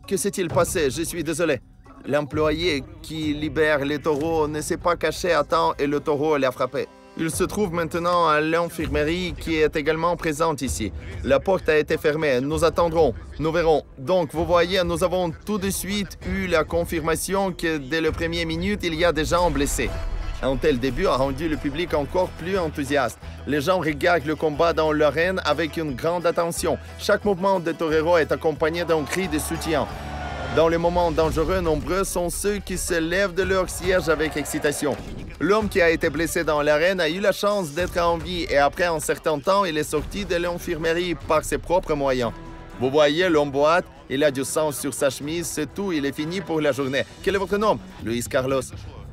Que s'est-il passé? Je suis désolé. L'employé qui libère les taureaux ne s'est pas caché à temps et le taureau l'a frappé. Il se trouve maintenant à l'infirmerie qui est également présente ici. La porte a été fermée. Nous attendrons. Nous verrons. Donc, vous voyez, nous avons tout de suite eu la confirmation que dès les premières minutes, il y a des gens blessés. Un tel début a rendu le public encore plus enthousiaste. Les gens regardent le combat dans l'arène avec une grande attention. Chaque mouvement de torero est accompagné d'un cri de soutien. Dans les moments dangereux, nombreux sont ceux qui se lèvent de leur siège avec excitation. L'homme qui a été blessé dans l'arène a eu la chance d'être en vie et après un certain temps, il est sorti de l'infirmerie par ses propres moyens. Vous voyez, l'homme boite, il a du sang sur sa chemise, c'est tout, il est fini pour la journée. Quel est votre nom? Luis Carlos.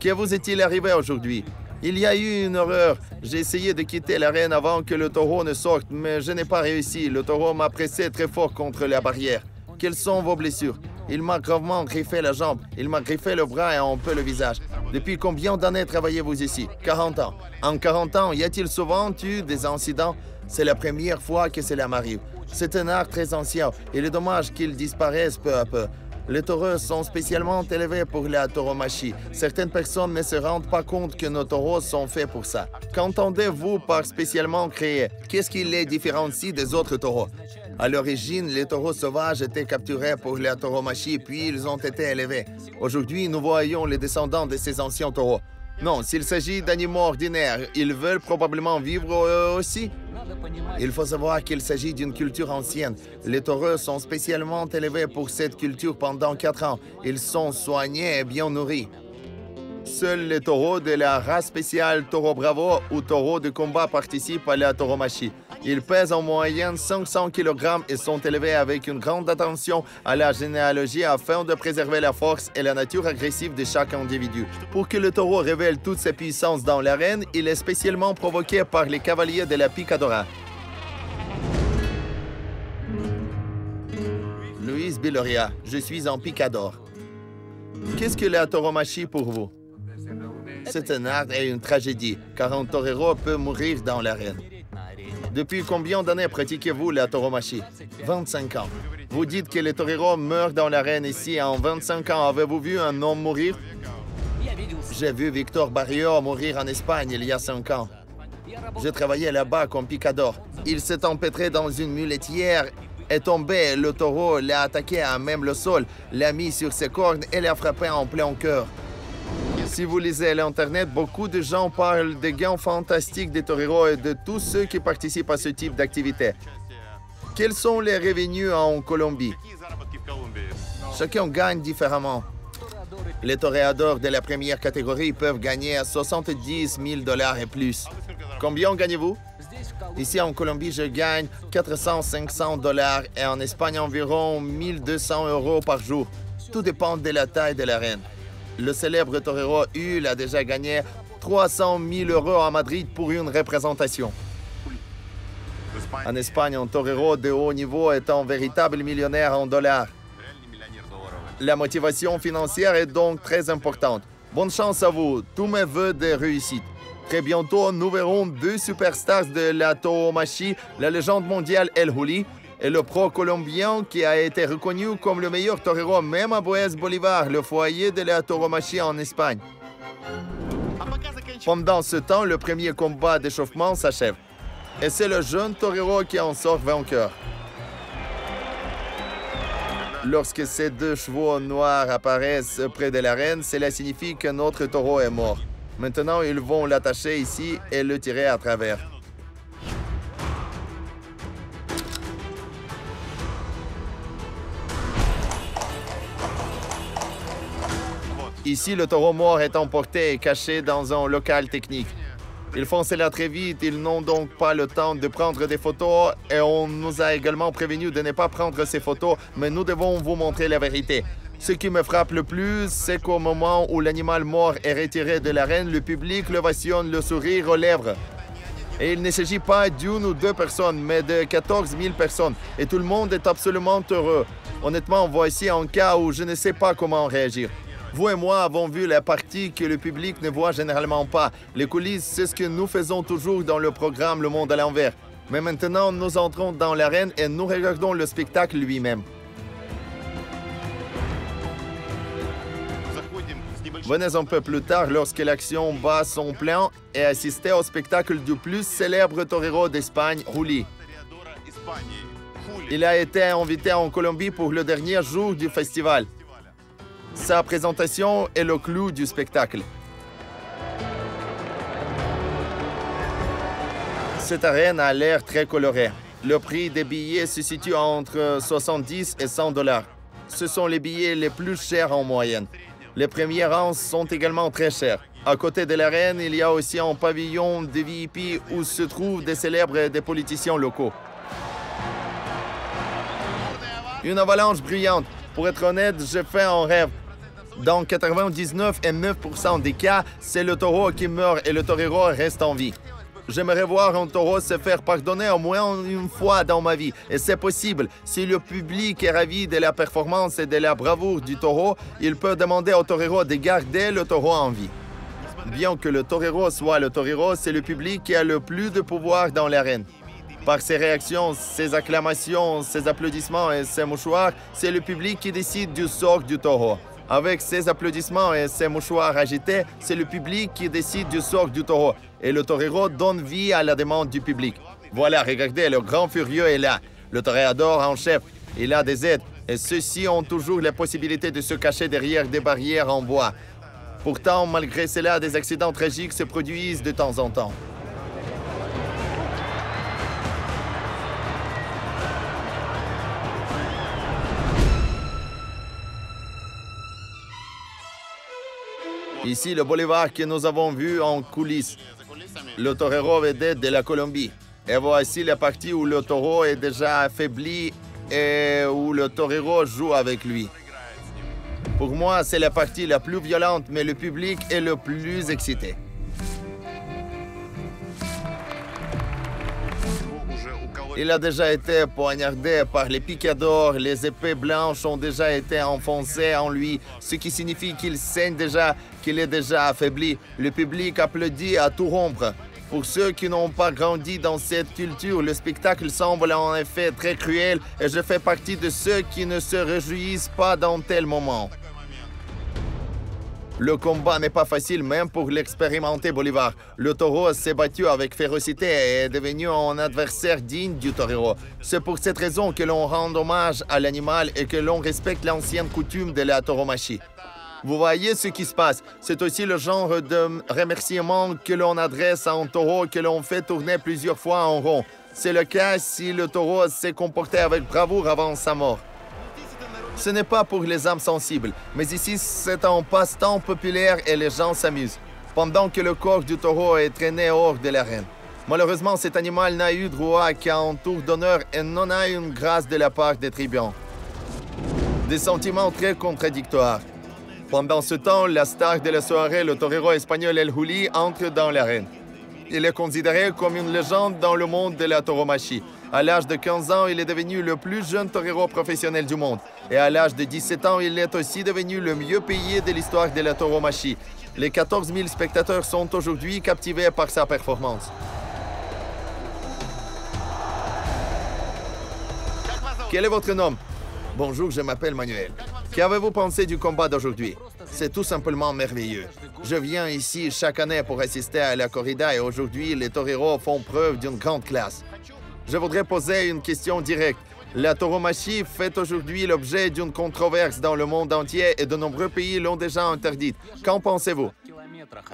Que vous est-il arrivé aujourd'hui? Il y a eu une horreur. J'ai essayé de quitter l'arène avant que le taureau ne sorte, mais je n'ai pas réussi. Le taureau m'a pressé très fort contre la barrière. Quelles sont vos blessures? Il m'a gravement griffé la jambe. Il m'a griffé le bras et un peu le visage. Depuis combien d'années travaillez-vous ici? 40 ans. En 40 ans, y a-t-il souvent eu des incidents? C'est la première fois que cela m'arrive. C'est un art très ancien. Il est dommage qu'il disparaisse peu à peu. Les taureaux sont spécialement élevés pour la tauromachie. Certaines personnes ne se rendent pas compte que nos taureaux sont faits pour ça. Qu'entendez-vous par spécialement créés? Qu'est-ce qui les différencie des autres taureaux? À l'origine, les taureaux sauvages étaient capturés pour la tauromachie, puis ils ont été élevés. Aujourd'hui, nous voyons les descendants de ces anciens taureaux. Non, s'il s'agit d'animaux ordinaires, ils veulent probablement vivre eux aussi. Il faut savoir qu'il s'agit d'une culture ancienne. Les taureaux sont spécialement élevés pour cette culture pendant 4 ans. Ils sont soignés et bien nourris. Seuls les taureaux de la race spéciale taureau bravo ou taureau de combat participent à la tauromachie. Ils pèsent en moyenne 500 kg et sont élevés avec une grande attention à la généalogie afin de préserver la force et la nature agressive de chaque individu. Pour que le taureau révèle toute sa puissance dans l'arène, il est spécialement provoqué par les cavaliers de la picadora. Luis Biloria, je suis un picador. Qu'est-ce que la tauromachie pour vous? C'est un art et une tragédie, car un torero peut mourir dans l'arène. Depuis combien d'années pratiquez-vous la tauromachie? 25 ans. Vous dites que les toreros meurent dans l'arène ici. En 25 ans, avez-vous vu un homme mourir? J'ai vu Victor Barrio mourir en Espagne il y a 5 ans. Je travaillais là-bas comme picador. Il s'est empêtré dans une muletière, est tombé, le taureau l'a attaqué à même le sol, l'a mis sur ses cornes et l'a frappé en plein cœur. Si vous lisez l'Internet, beaucoup de gens parlent des gains fantastiques des toreros et de tous ceux qui participent à ce type d'activité. Quels sont les revenus en Colombie? Chacun gagne différemment. Les toréadors de la première catégorie peuvent gagner à 70 000 $ et plus. Combien gagnez-vous? Ici en Colombie, je gagne 400-500 $ et en Espagne environ 1200 € par jour. Tout dépend de la taille de l'arène. Le célèbre torero Hull a déjà gagné 300 000 € à Madrid pour une représentation. En Espagne, un torero de haut niveau est un véritable millionnaire en dollars. La motivation financière est donc très importante. Bonne chance à vous, tous mes vœux de réussite. Très bientôt, nous verrons 2 superstars de la tauromachie, la légende mondiale El Juli et le pro colombien qui a été reconnu comme le meilleur torero même à Boès Bolivar, le foyer de la tauromachie en Espagne. Pendant ce temps, le premier combat d'échauffement s'achève. Et c'est le jeune torero qui en sort vainqueur. Lorsque ces 2 chevaux noirs apparaissent près de l'arène, cela signifie que notre taureau est mort. Maintenant, ils vont l'attacher ici et le tirer à travers. Ici, le taureau mort est emporté et caché dans un local technique. Ils font cela très vite, ils n'ont donc pas le temps de prendre des photos et on nous a également prévenu de ne pas prendre ces photos, mais nous devons vous montrer la vérité. Ce qui me frappe le plus, c'est qu'au moment où l'animal mort est retiré de l'arène, le public l'ovationne, le sourire aux lèvres. Et il ne s'agit pas d'une ou 2 personnes, mais de 14 000 personnes. Et tout le monde est absolument heureux. Honnêtement, voici un cas où je ne sais pas comment réagir. Vous et moi avons vu la partie que le public ne voit généralement pas. Les coulisses, c'est ce que nous faisons toujours dans le programme Le Monde à l'envers. Mais maintenant, nous entrons dans l'arène et nous regardons le spectacle lui-même. Venez un peu plus tard lorsque l'action bat son plein et assistez au spectacle du plus célèbre torero d'Espagne, Juli. Il a été invité en Colombie pour le dernier jour du festival. Sa présentation est le clou du spectacle. Cette arène a l'air très colorée. Le prix des billets se situe entre 70 et 100 $. Ce sont les billets les plus chers en moyenne. Les premiers rangs sont également très chers. À côté de l'arène, il y a aussi un pavillon de VIP où se trouvent des célèbres et des politiciens locaux. Une avalanche brillante. Pour être honnête, j'ai fait un rêve. Dans 99,9% des cas, c'est le taureau qui meurt et le torero reste en vie. J'aimerais voir un taureau se faire pardonner au moins une fois dans ma vie. Et c'est possible. Si le public est ravi de la performance et de la bravoure du taureau, il peut demander au torero de garder le taureau en vie. Bien que le torero soit le torero, c'est le public qui a le plus de pouvoir dans l'arène. Par ses réactions, ses acclamations, ses applaudissements et ses mouchoirs, c'est le public qui décide du sort du taureau. Avec ses applaudissements et ses mouchoirs agités, c'est le public qui décide du sort du taureau. Et le torero donne vie à la demande du public. Voilà, regardez, le grand furieux est là. Le toréador en chef, il a des aides. Et ceux-ci ont toujours la possibilité de se cacher derrière des barrières en bois. Pourtant, malgré cela, des accidents tragiques se produisent de temps en temps. Ici, le boulevard que nous avons vu en coulisses. Le torero vedette de la Colombie. Et voici la partie où le taureau est déjà affaibli et où le torero joue avec lui. Pour moi, c'est la partie la plus violente, mais le public est le plus excité. Il a déjà été poignardé par les picadors, les épées blanches ont déjà été enfoncées en lui, ce qui signifie qu'il saigne déjà, qu'il est déjà affaibli. Le public applaudit à tout rompre. Pour ceux qui n'ont pas grandi dans cette culture, le spectacle semble en effet très cruel et je fais partie de ceux qui ne se réjouissent pas dans tel moment. Le combat n'est pas facile même pour l'expérimenté Bolivar. Le taureau s'est battu avec férocité et est devenu un adversaire digne du torero. C'est pour cette raison que l'on rend hommage à l'animal et que l'on respecte l'ancienne coutume de la tauromachie. Vous voyez ce qui se passe. C'est aussi le genre de remerciement que l'on adresse à un taureau que l'on fait tourner plusieurs fois en rond. C'est le cas si le taureau s'est comporté avec bravoure avant sa mort. Ce n'est pas pour les âmes sensibles, mais ici c'est un passe-temps populaire et les gens s'amusent, pendant que le corps du taureau est traîné hors de l'arène. Malheureusement, cet animal n'a eu droit qu'à un tour d'honneur et non à une grâce de la part des tribuns. Des sentiments très contradictoires. Pendant ce temps, la star de la soirée, le torero espagnol El Juli, entre dans l'arène. Il est considéré comme une légende dans le monde de la tauromachie. À l'âge de 15 ans, il est devenu le plus jeune torero professionnel du monde. Et à l'âge de 17 ans, il est aussi devenu le mieux payé de l'histoire de la tauromachie. Les 14 000 spectateurs sont aujourd'hui captivés par sa performance. Quel est votre nom? Bonjour, je m'appelle Manuel. Qu'avez-vous pensé du combat d'aujourd'hui? C'est tout simplement merveilleux. Je viens ici chaque année pour assister à la corrida et aujourd'hui, les toreros font preuve d'une grande classe. Je voudrais poser une question directe. La tauromachie fait aujourd'hui l'objet d'une controverse dans le monde entier et de nombreux pays l'ont déjà interdite. Qu'en pensez-vous?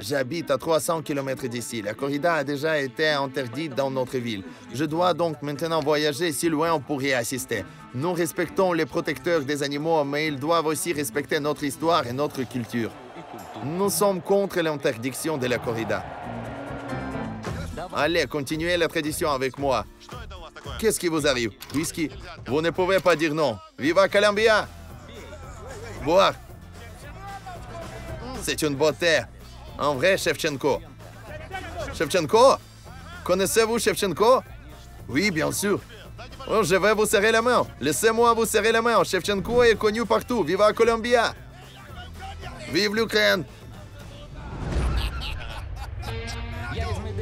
J'habite à 300 km d'ici. La corrida a déjà été interdite dans notre ville. Je dois donc maintenant voyager si loin pour y assister. Nous respectons les protecteurs des animaux, mais ils doivent aussi respecter notre histoire et notre culture. Nous sommes contre l'interdiction de la corrida. Allez, continuez la tradition avec moi. Qu'est-ce qui vous arrive? Whisky? Vous ne pouvez pas dire non. Viva Colombia! Boire? C'est une beauté. Un vrai Shevchenko. Shevchenko? Connaissez-vous Shevchenko? Oui, bien sûr. Oh, je vais vous serrer la main. Laissez-moi vous serrer la main. Shevchenko est connu partout. Viva Colombia! Vive l'Ukraine!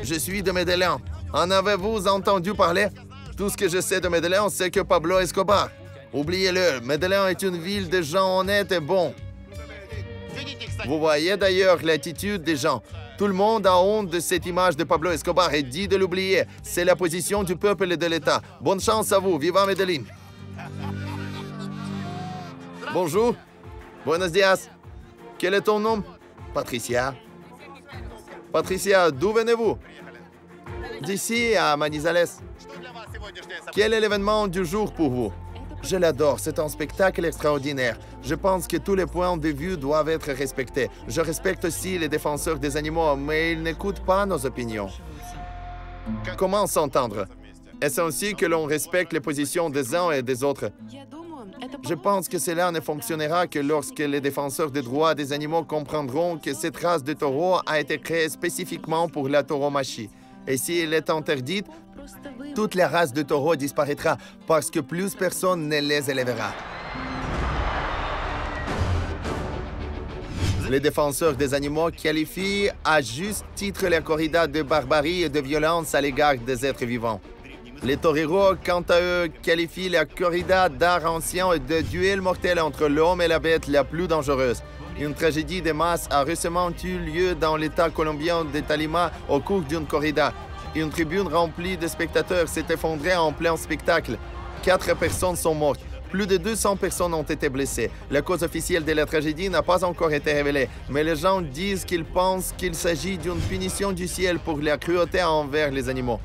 Je suis de Medellín. En avez-vous entendu parler? Tout ce que je sais de Medellín, c'est que Pablo Escobar. Oubliez-le, Medellín est une ville de gens honnêtes et bons. Vous voyez d'ailleurs l'attitude des gens. Tout le monde a honte de cette image de Pablo Escobar et dit de l'oublier. C'est la position du peuple et de l'État. Bonne chance à vous. Viva Medellín. Bonjour. Buenos días. Quel est ton nom? Patricia. Patricia, d'où venez-vous? D'ici, à Manizales. Quel est l'événement du jour pour vous? Je l'adore, c'est un spectacle extraordinaire. Je pense que tous les points de vue doivent être respectés. Je respecte aussi les défenseurs des animaux, mais ils n'écoutent pas nos opinions. Comment s'entendre? Est-ce ainsi que l'on respecte les positions des uns et des autres? Je pense que cela ne fonctionnera que lorsque les défenseurs des droits des animaux comprendront que cette race de taureaux a été créée spécifiquement pour la tauromachie. Et si elle est interdite, toute la race de taureaux disparaîtra parce que plus personne ne les élèvera. Les défenseurs des animaux qualifient à juste titre la corrida de barbarie et de violence à l'égard des êtres vivants. Les toreros, quant à eux, qualifient la corrida d'art ancien et de duel mortel entre l'homme et la bête la plus dangereuse. Une tragédie de masse a récemment eu lieu dans l'État colombien de Tolima au cours d'une corrida. Une tribune remplie de spectateurs s'est effondrée en plein spectacle. 4 personnes sont mortes. Plus de 200 personnes ont été blessées. La cause officielle de la tragédie n'a pas encore été révélée, mais les gens disent qu'ils pensent qu'il s'agit d'une punition du ciel pour la cruauté envers les animaux.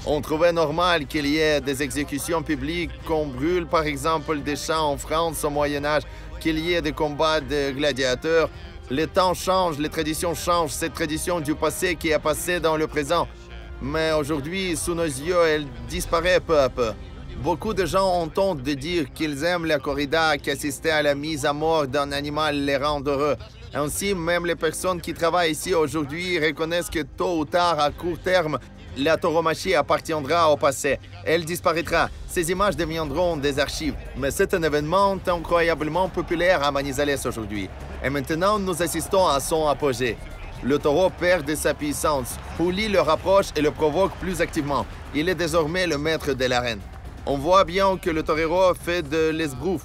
On trouvait normal qu'il y ait des exécutions publiques, qu'on brûle par exemple des champs en France au Moyen-Âge, qu'il y ait des combats de gladiateurs. Les temps changent, les traditions changent, cette tradition du passé qui est passée dans le présent. Mais aujourd'hui, sous nos yeux, elle disparaît peu à peu. Beaucoup de gens ont honte de dire qu'ils aiment la corrida, qu'assister à la mise à mort d'un animal les rend heureux. Ainsi, même les personnes qui travaillent ici aujourd'hui reconnaissent que tôt ou tard, à court terme, la tauromachie appartiendra au passé. Elle disparaîtra. Ces images deviendront des archives. Mais c'est un événement incroyablement populaire à Manizales aujourd'hui. Et maintenant, nous assistons à son apogée. Le taureau perd de sa puissance. Houli le rapproche et le provoque plus activement. Il est désormais le maître de l'arène. On voit bien que le torero fait de l'esbrouf.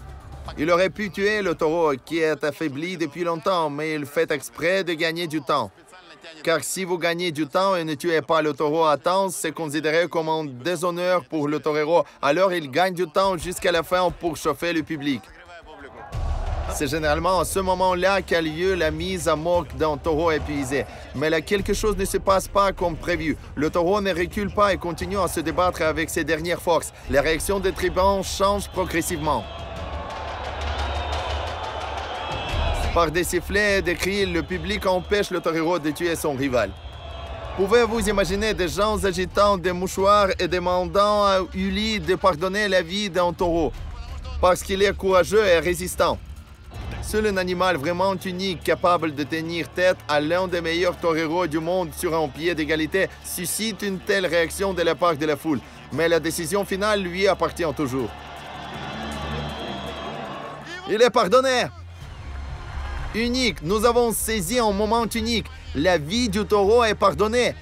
Il aurait pu tuer le taureau qui est affaibli depuis longtemps, mais il fait exprès de gagner du temps. Car si vous gagnez du temps et ne tuez pas le taureau à temps, c'est considéré comme un déshonneur pour le torero. Alors il gagne du temps jusqu'à la fin pour chauffer le public. C'est généralement à ce moment-là qu'a lieu la mise à mort d'un taureau épuisé. Mais là, quelque chose ne se passe pas comme prévu. Le taureau ne recule pas et continue à se débattre avec ses dernières forces. Les réactions des tribuns changent progressivement. Par des sifflets et des cris, le public empêche le torero de tuer son rival. Pouvez-vous imaginer des gens agitant des mouchoirs et demandant à Houli de pardonner la vie d'un taureau parce qu'il est courageux et résistant? Seul un animal vraiment unique capable de tenir tête à l'un des meilleurs toreros du monde sur un pied d'égalité suscite une telle réaction de la part de la foule. Mais la décision finale lui appartient toujours. Il est pardonné! Unique, nous avons saisi un moment unique. La vie du taureau est pardonnée.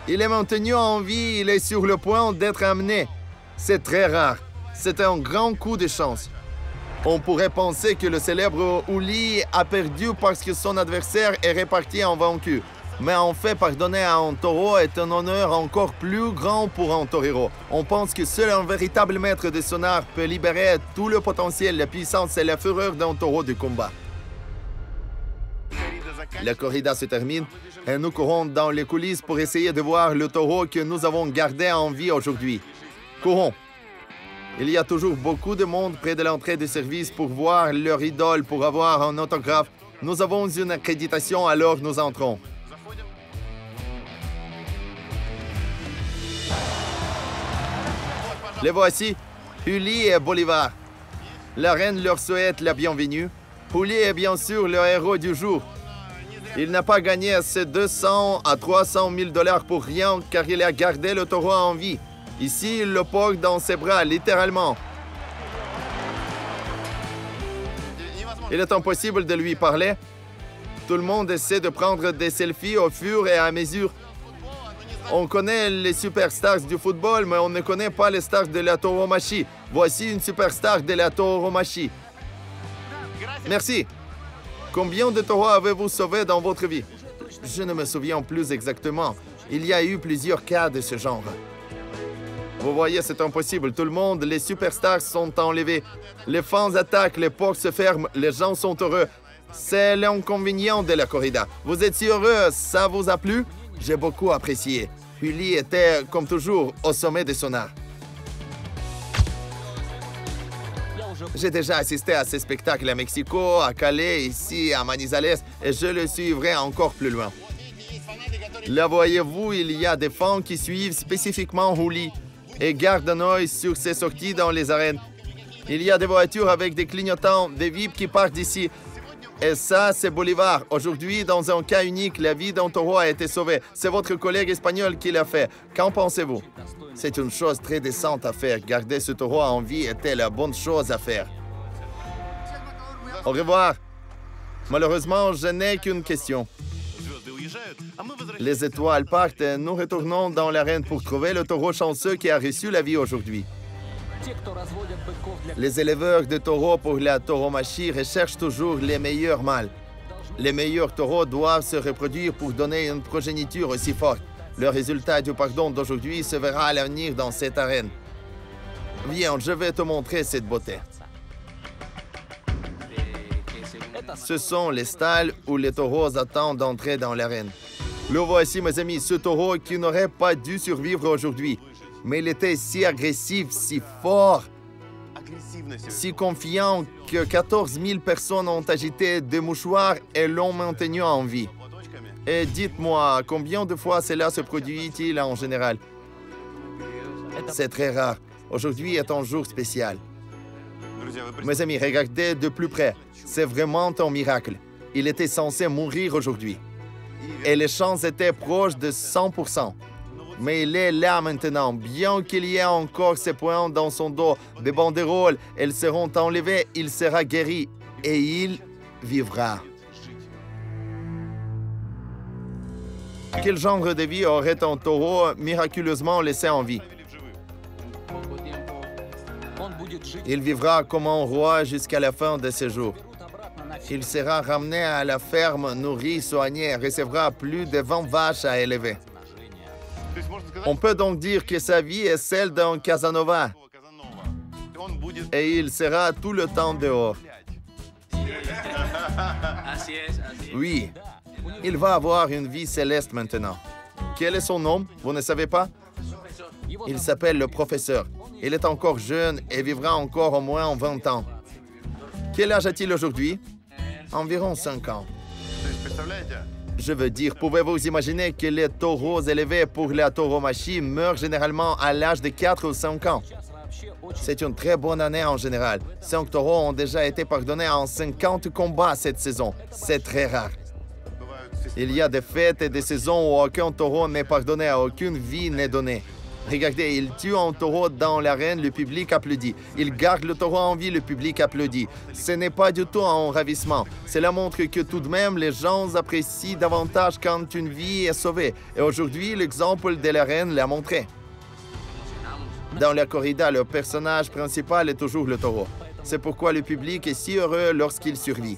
Il est maintenu en vie, il est sur le point d'être amené. C'est très rare. C'est un grand coup de chance. On pourrait penser que le célèbre Houli a perdu parce que son adversaire est reparti en vaincu. Mais en fait, pardonner à un taureau est un honneur encore plus grand pour un torero. On pense que seul un véritable maître de son art peut libérer tout le potentiel, la puissance et la fureur d'un taureau de combat. La corrida se termine et nous courons dans les coulisses pour essayer de voir le taureau que nous avons gardé en vie aujourd'hui. Courons! Il y a toujours beaucoup de monde près de l'entrée du service pour voir leur idole, pour avoir un autographe. Nous avons une accréditation, alors nous entrons. Les voici, Houli et Bolivar. La reine leur souhaite la bienvenue. Houli est bien sûr le héros du jour. Il n'a pas gagné ces 200 à 300 000 $ pour rien car il a gardé le taureau en vie. Ici, il le porte dans ses bras, littéralement. Il est impossible de lui parler. Tout le monde essaie de prendre des selfies au fur et à mesure. On connaît les superstars du football, mais on ne connaît pas les stars de la tauromachie. Voici une superstar de la tauromachie. Merci. Combien de taureaux avez-vous sauvés dans votre vie? Je ne me souviens plus exactement. Il y a eu plusieurs cas de ce genre. Vous voyez, c'est impossible. Tout le monde, les superstars sont enlevés. Les fans attaquent, les portes se ferment, les gens sont heureux. C'est l'inconvénient de la corrida. Vous étiez heureux, ça vous a plu? J'ai beaucoup apprécié. Houli était, comme toujours, au sommet de son art. J'ai déjà assisté à ces spectacles à Mexico, à Calais, ici, à Manizales, et je le suivrai encore plus loin. Là, voyez-vous, il y a des fans qui suivent spécifiquement Houli et gardent un œil sur ses sorties dans les arènes. Il y a des voitures avec des clignotants, des VIP qui partent d'ici. Et ça, c'est Bolivar. Aujourd'hui, dans un cas unique, la vie d'un taureau a été sauvée. C'est votre collègue espagnol qui l'a fait. Qu'en pensez-vous? C'est une chose très décente à faire. Garder ce taureau en vie était la bonne chose à faire. Au revoir. Malheureusement, je n'ai qu'une question. Les étoiles partent et nous retournons dans l'arène pour trouver le taureau chanceux qui a reçu la vie aujourd'hui. Les éleveurs de taureaux pour la tauromachie recherchent toujours les meilleurs mâles. Les meilleurs taureaux doivent se reproduire pour donner une progéniture aussi forte. Le résultat du pardon d'aujourd'hui se verra à l'avenir dans cette arène. Viens, je vais te montrer cette beauté. Ce sont les stalles où les taureaux attendent d'entrer dans l'arène. Le voici, mes amis, ce taureau qui n'aurait pas dû survivre aujourd'hui. Mais il était si agressif, si fort, si confiant que 14 000 personnes ont agité des mouchoirs et l'ont maintenu en vie. Et dites-moi, combien de fois cela se produit-il en général? C'est très rare. Aujourd'hui est un jour spécial. Mes amis, regardez de plus près. C'est vraiment un miracle. Il était censé mourir aujourd'hui. Et les chances étaient proches de 100%. Mais il est là maintenant. Bien qu'il y ait encore ces points dans son dos, des banderoles, elles seront enlevées, il sera guéri et il vivra. Quel genre de vie aurait un taureau miraculeusement laissé en vie? Il vivra comme un roi jusqu'à la fin de ses jours. Il sera ramené à la ferme, nourri, soigné, et recevra plus de 20 vaches à élever. On peut donc dire que sa vie est celle d'un Casanova. Et il sera tout le temps dehors. Oui, il va avoir une vie céleste maintenant. Quel est son nom? Vous ne savez pas? Il s'appelle le professeur. Il est encore jeune et vivra encore au moins 20 ans. Quel âge a-t-il aujourd'hui? Environ 5 ans. Je veux dire, pouvez-vous imaginer que les taureaux élevés pour la tauromachie meurent généralement à l'âge de 4 ou 5 ans? C'est une très bonne année en général. 5 taureaux ont déjà été pardonnés en 50 combats cette saison. C'est très rare. Il y a des fêtes et des saisons où aucun taureau n'est pardonné, aucune vie n'est donnée. Regardez, il tue un taureau dans l'arène, le public applaudit. Il garde le taureau en vie, le public applaudit. Ce n'est pas du tout un ravissement. Cela montre que tout de même, les gens apprécient davantage quand une vie est sauvée. Et aujourd'hui, l'exemple de l'arène l'a montré. Dans la corrida, le personnage principal est toujours le taureau. C'est pourquoi le public est si heureux lorsqu'il survit.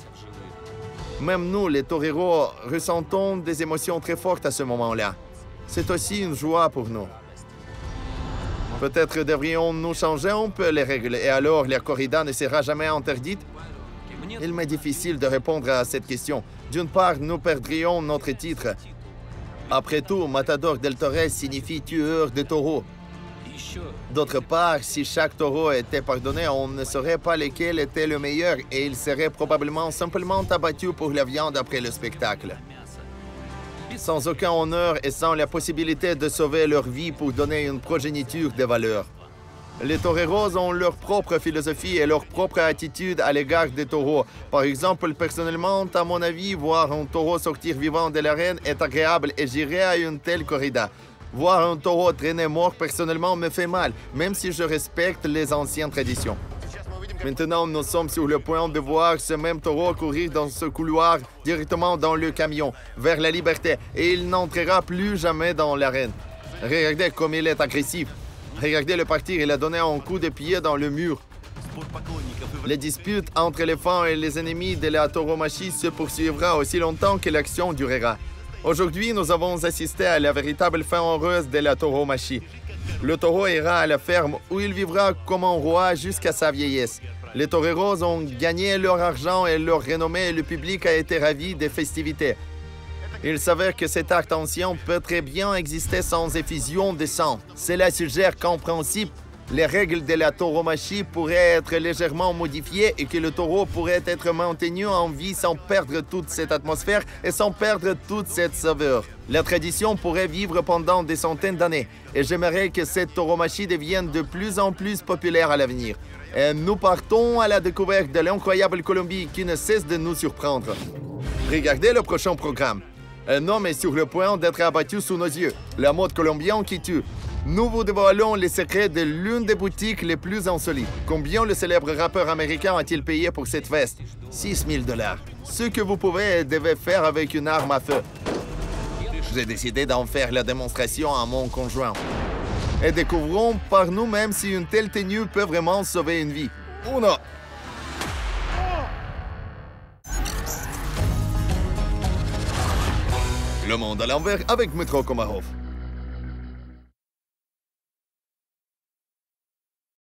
Même nous, les toreros, ressentons des émotions très fortes à ce moment-là. C'est aussi une joie pour nous. Peut-être devrions-nous changer un peu les règles et alors la corrida ne sera jamais interdite? Il m'est difficile de répondre à cette question. D'une part, nous perdrions notre titre. Après tout, Matador del Torres signifie tueur de taureaux. D'autre part, si chaque taureau était pardonné, on ne saurait pas lequel était le meilleur et il serait probablement simplement abattu pour la viande après le spectacle. Sans aucun honneur et sans la possibilité de sauver leur vie pour donner une progéniture de valeur. Les toreros ont leur propre philosophie et leur propre attitude à l'égard des taureaux. Par exemple, personnellement, à mon avis, voir un taureau sortir vivant de l'arène est agréable et j'irai à une telle corrida. Voir un taureau traîner mort, personnellement, me fait mal, même si je respecte les anciennes traditions. Maintenant, nous sommes sur le point de voir ce même taureau courir dans ce couloir directement dans le camion, vers la liberté, et il n'entrera plus jamais dans l'arène. Regardez comme il est agressif. Regardez-le partir, il a donné un coup de pied dans le mur. Les disputes entre les fans et les ennemis de la tauromachie se poursuivra aussi longtemps que l'action durera. Aujourd'hui, nous avons assisté à la véritable fin heureuse de la tauromachie. Le taureau ira à la ferme où il vivra comme un roi jusqu'à sa vieillesse. Les toreros ont gagné leur argent et leur renommée et le public a été ravi des festivités. Il s'avère que cet acte ancien peut très bien exister sans effusion de sang. Cela suggère qu'en principe, les règles de la tauromachie pourraient être légèrement modifiées et que le taureau pourrait être maintenu en vie sans perdre toute cette atmosphère et sans perdre toute cette saveur. La tradition pourrait vivre pendant des centaines d'années et j'aimerais que cette tauromachie devienne de plus en plus populaire à l'avenir. Et nous partons à la découverte de l'incroyable Colombie qui ne cesse de nous surprendre. Regardez le prochain programme. Un homme est sur le point d'être abattu sous nos yeux. La mode colombienne qui tue. Nous vous dévoilons les secrets de l'une des boutiques les plus insolites. Combien le célèbre rappeur américain a-t-il payé pour cette veste? 6 000 $. Ce que vous pouvez et devez faire avec une arme à feu. J'ai décidé d'en faire la démonstration à mon conjoint. Et découvrons par nous-mêmes si une telle tenue peut vraiment sauver une vie. Ou non. Le monde à l'envers avec Metro Komarov.